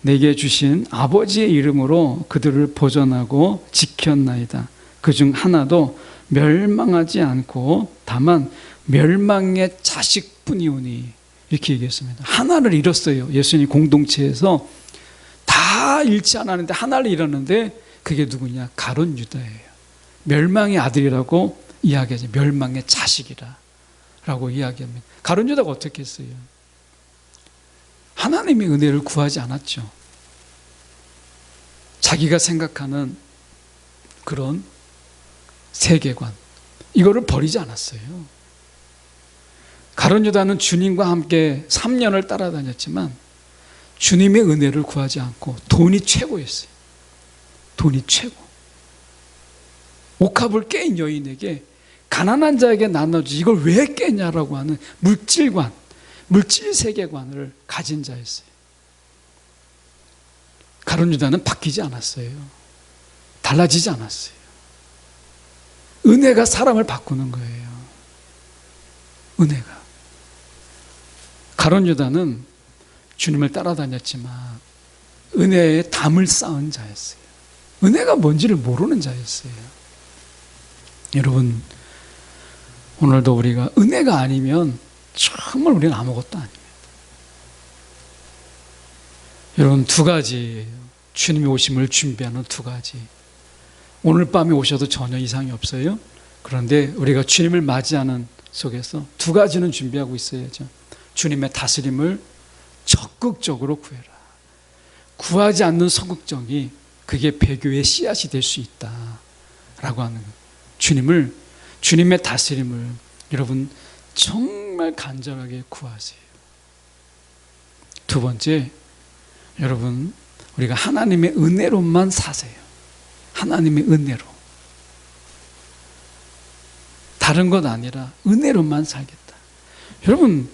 내게 주신 아버지의 이름으로 그들을 보존하고 지켰나이다. 그중 하나도 멸망하지 않고 다만 멸망의 자식뿐이오니, 이렇게 얘기했습니다. 하나를 잃었어요. 예수님 공동체에서 다 잃지 않았는데 하나를 잃었는데, 그게 누구냐? 가룟 유다예요. 멸망의 아들이라고 이야기하죠. 멸망의 자식이라 라고 이야기합니다. 가룟 유다가 어떻게 했어요? 하나님의 은혜를 구하지 않았죠. 자기가 생각하는 그런 세계관, 이거를 버리지 않았어요. 가룟 유다는 주님과 함께 3년을 따라다녔지만 주님의 은혜를 구하지 않고 돈이 최고였어요. 돈이 최고. 옥합을 깬 여인에게, 가난한 자에게 나눠주지 이걸 왜 깼냐라고 하는 물질관, 물질 세계관을 가진 자였어요. 가룟 유다는 바뀌지 않았어요. 달라지지 않았어요. 은혜가 사람을 바꾸는 거예요. 은혜가. 가룟 유다는 주님을 따라다녔지만 은혜의 담을 쌓은 자였어요. 은혜가 뭔지를 모르는 자였어요. 여러분, 오늘도 우리가 은혜가 아니면 정말 우리는 아무것도 아닙니다. 여러분, 두 가지예요. 주님의 오심을 준비하는 두 가지. 오늘 밤에 오셔도 전혀 이상이 없어요. 그런데 우리가 주님을 맞이하는 속에서 두 가지는 준비하고 있어야죠. 주님의 다스림을 적극적으로 구해라. 구하지 않는 소극적이, 그게 배교의 씨앗이 될 수 있다라고 하는 거예요. 주님의 다스림을 여러분 정말 간절하게 구하세요. 두 번째, 여러분, 우리가 하나님의 은혜로만 사세요. 하나님의 은혜로. 다른 것 아니라 은혜로만 살겠다. 여러분,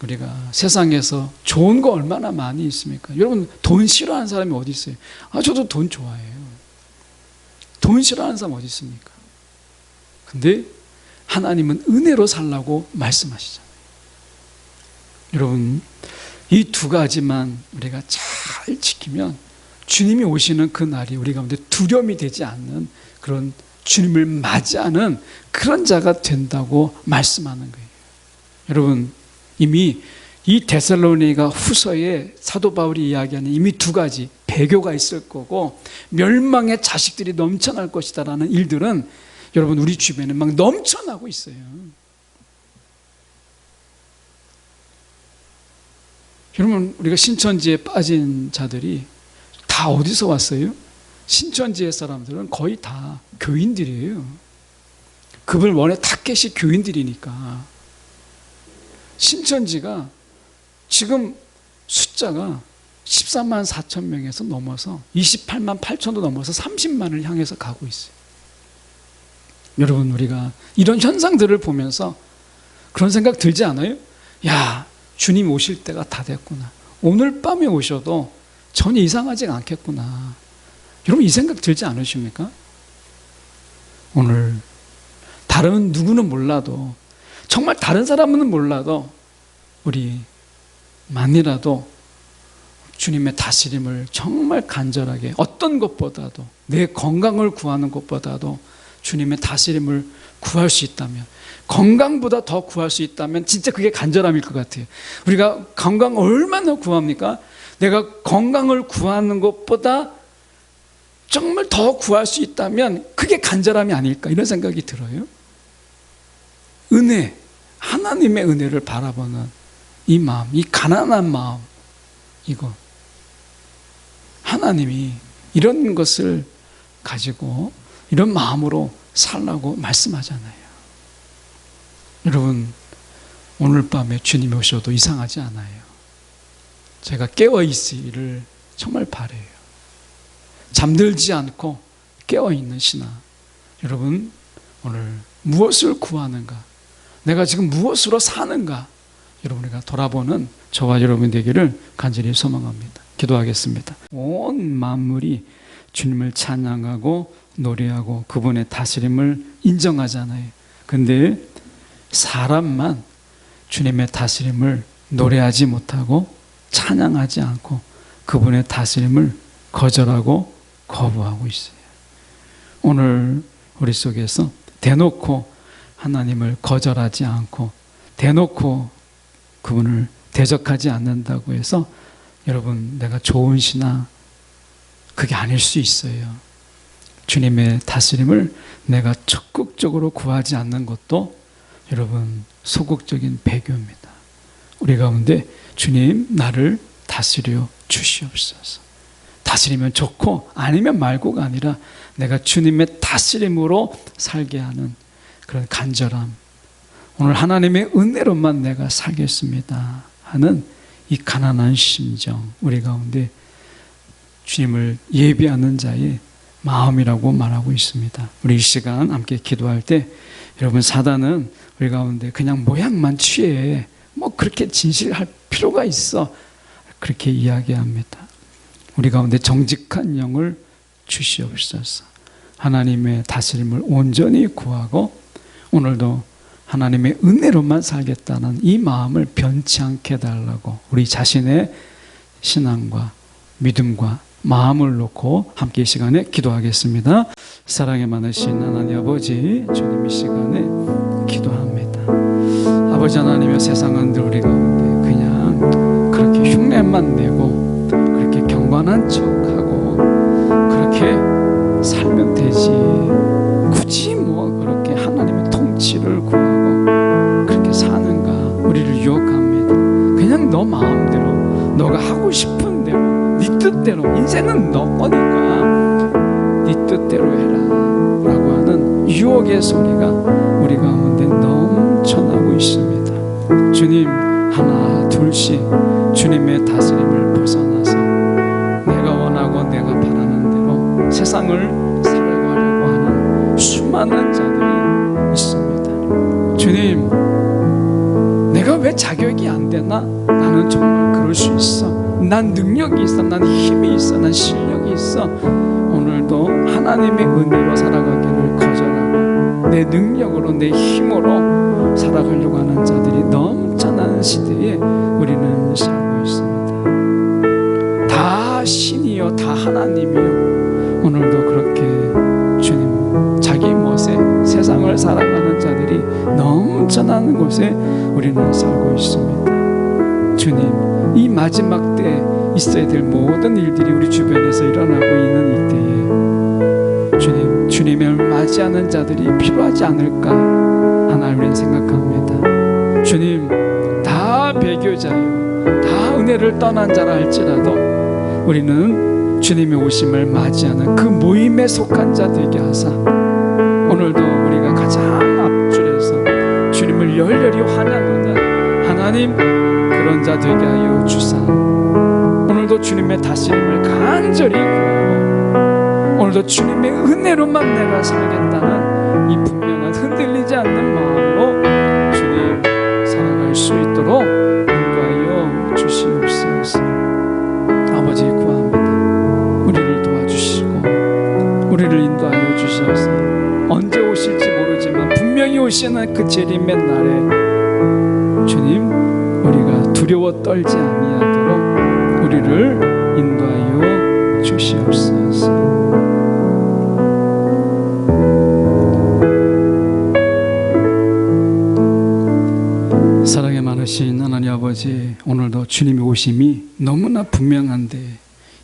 우리가 세상에서 좋은 거 얼마나 많이 있습니까? 여러분, 돈 싫어하는 사람이 어디 있어요? 저도 돈 좋아해요. 돈 싫어하는 사람 어디 있습니까? 근데 하나님은 은혜로 살라고 말씀하시잖아요. 여러분, 이 두 가지만 우리가 잘 지키면 주님이 오시는 그 날이 우리 가운데 두려움이 되지 않는 그런, 주님을 맞이하는 그런 자가 된다고 말씀하는 거예요. 여러분, 이미 이 데살로니가 후서에 사도 바울이 이야기하는 이미 두 가지, 배교가 있을 거고 멸망의 자식들이 넘쳐날 것이다라는 일들은 여러분 우리 주변에 막 넘쳐나고 있어요. 여러분, 우리가 신천지에 빠진 자들이 다 어디서 왔어요? 신천지의 사람들은 거의 다 교인들이에요. 그분 원래 타켓이 교인들이니까. 신천지가 지금 숫자가 13만 4천 명에서 넘어서 28만 8천도 넘어서 30만을 향해서 가고 있어요. 여러분, 우리가 이런 현상들을 보면서 그런 생각 들지 않아요? 야, 주님 오실 때가 다 됐구나. 오늘 밤에 오셔도 전혀 이상하지 않겠구나. 여러분, 이 생각 들지 않으십니까? 오늘 다른 누구는 몰라도, 정말 다른 사람은 몰라도 우리만이라도 주님의 다스림을 정말 간절하게, 어떤 것보다도, 내 건강을 구하는 것보다도 주님의 다스림을 구할 수 있다면, 건강보다 더 구할 수 있다면 진짜 그게 간절함일 것 같아요. 우리가 건강 얼마나 구합니까? 내가 건강을 구하는 것보다 정말 더 구할 수 있다면 그게 간절함이 아닐까, 이런 생각이 들어요. 은혜, 하나님의 은혜를 바라보는 이 마음, 이 가난한 마음, 이거 하나님이 이런 것을 가지고 이런 마음으로 살라고 말씀하잖아요. 여러분, 오늘 밤에 주님이 오셔도 이상하지 않아요. 제가 깨어있기를 정말 바라요. 잠들지 않고 깨어있는 신앙, 여러분 오늘 무엇을 구하는가? 내가 지금 무엇으로 사는가? 여러분 우리가 돌아보는 저와 여러분 되기를 간절히 소망합니다. 기도하겠습니다. 온 만물이 주님을 찬양하고 노래하고 그분의 다스림을 인정하잖아요. 근데 사람만 주님의 다스림을 노래하지 못하고 찬양하지 않고 그분의 다스림을 거절하고 거부하고 있어요. 오늘 우리 속에서 대놓고 하나님을 거절하지 않고 대놓고 그분을 대적하지 않는다고 해서 여러분 내가 좋은 신앙 그게 아닐 수 있어요. 주님의 다스림을 내가 적극적으로 구하지 않는 것도 여러분 소극적인 배교입니다. 우리 가운데 주님 나를 다스려 주시옵소서. 다스리면 좋고 아니면 말고가 아니라 내가 주님의 다스림으로 살게 하는 그런 간절함, 오늘 하나님의 은혜로만 내가 살겠습니다 하는 이 가난한 심정, 우리 가운데 주님을 예비하는 자의 마음이라고 말하고 있습니다. 우리 이 시간 함께 기도할 때 여러분 사단은 우리 가운데 그냥 모양만 취해 뭐 그렇게 진실할 필요가 있어 그렇게 이야기합니다. 우리 가운데 정직한 영을 주시옵소서. 하나님의 다스림을 온전히 구하고 오늘도 하나님의 은혜로만 살겠다는 이 마음을 변치 않게 해달라고 우리 자신의 신앙과 믿음과 마음을 놓고 함께 이 시간에 기도하겠습니다. 사랑에 많으신 하나님 아버지, 주님 이 시간에 기도합니다. 아버지 하나님의 세상은 늘 우리 가운데 그냥 그렇게 흉내만 내고 그렇게 경건한 척하고 그렇게 살면 되지, 굳이 뭐 그렇게 하나님의 통치를 구하고 그렇게 사는가 우리를 유혹합니다. 그냥 너 마음대로 너가 하고 싶은 대로 네 뜻대로, 인생은 너 거니까 네 뜻대로 해라 라고 하는 유혹의 소리가 우리 가운데 넘쳐나고 있습니다. 주님 하나 둘씩 주님의 다스림을 벗어나서 내가 원하고 내가 바라는 대로 세상을 살아가려고 하는 수많은 자들이 있습니다. 주님 내가 왜 자격이 안 되나? 나는 정말 그럴 수 있어. 난 능력이 있어. 난 힘이 있어. 난 실력이 있어. 오늘도 하나님의 은혜로 살아가기를 거절하고 내 능력으로 내 힘으로 살아가려고 하는 자들이 넘쳐나는 시대에 우리는 살고 있습니다. 다 신이요 다 하나님이요. 오늘도 그렇게 주님 자기 멋에 세상을 살아가는 자들이 넘쳐나는 곳에 우리는 살고 있습니다. 주님 이 마지막 때에 있어야 될 모든 일들이 우리 주변에서 일어나고 있는 이때에 주님, 주님을 맞이하는 자들이 필요하지 않을까 하나님은 생각합니다. 주님 다 배교자요 다 은혜를 떠난 자라 할지라도 우리는 주님의 오심을 맞이하는 그 모임에 속한 자 되게 하사 오늘도 우리가 가장 앞줄에서 주님을 열렬히 환영하는 하나님 그런 자 되게 하여 주사 오늘도 주님의 다스림을 간절히 구하고 오늘도 주님의 은혜로만 내가 살겠다는 이 분명한 흔들리지 않는 마음으로 주님 살아갈 수 있도록 인도하여 주시옵소서. 아버지 구합니다. 우리를 도와주시고 우리를 인도하여 주셔서 언제 오실지 모르지만 분명히 오시는 그 재림의 날에 주님 우리가 두려워 떨지 아니하도록 우리를 인도하여 주시옵소서. 사랑에 많으신 하나님 아버지, 오늘도 주님의 오심이 너무나 분명한데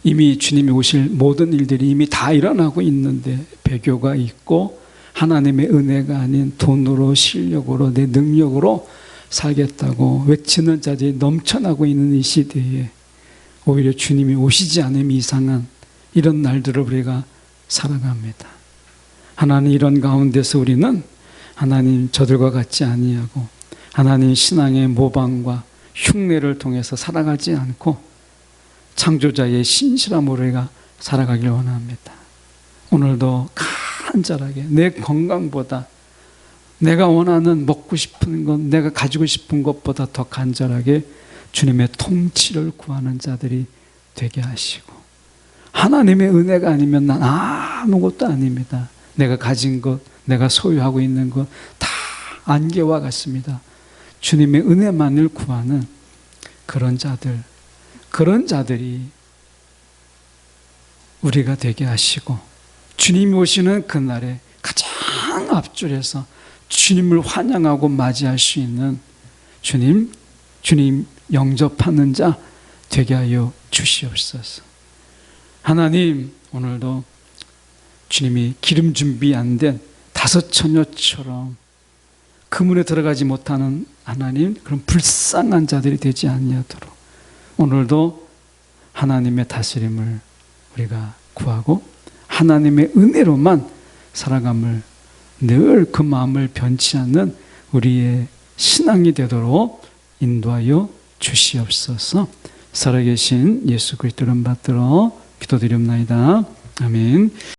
이미 주님이 오실 모든 일들이 이미 다 일어나고 있는데 배교가 있고 하나님의 은혜가 아닌 돈으로 실력으로 내 능력으로 살겠다고 외치는 자들이 넘쳐나고 있는 이 시대에 오히려 주님이 오시지 않음 이상한 이런 날들을 우리가 살아갑니다. 하나님 이런 가운데서 우리는 하나님 저들과 같지 아니하고 하나님 신앙의 모방과 흉내를 통해서 살아가지 않고 창조자의 신실함으로 우리가 살아가길 원합니다. 오늘도 간절하게 내 건강보다 내가 원하는 먹고 싶은 것, 내가 가지고 싶은 것보다 더 간절하게 주님의 통치를 구하는 자들이 되게 하시고, 하나님의 은혜가 아니면 난 아무것도 아닙니다. 내가 가진 것, 내가 소유하고 있는 것 다 안개와 같습니다. 주님의 은혜만을 구하는 그런 자들이 우리가 되게 하시고, 주님이 오시는 그날에 가장 앞줄에서 주님을 환영하고 맞이할 수 있는 주님 영접하는 자 되게 하여 주시옵소서. 하나님, 오늘도 주님이 기름 준비 안 된 다섯 처녀처럼 그 문에 들어가지 못하는 하나님, 그런 불쌍한 자들이 되지 아니하도록 오늘도 하나님의 다스림을 우리가 구하고 하나님의 은혜로만 살아감을 늘 그 마음을 변치 않는 우리의 신앙이 되도록 인도하여 주시옵소서. 살아계신 예수 그리스도를 받들어 기도드립나이다. 아멘.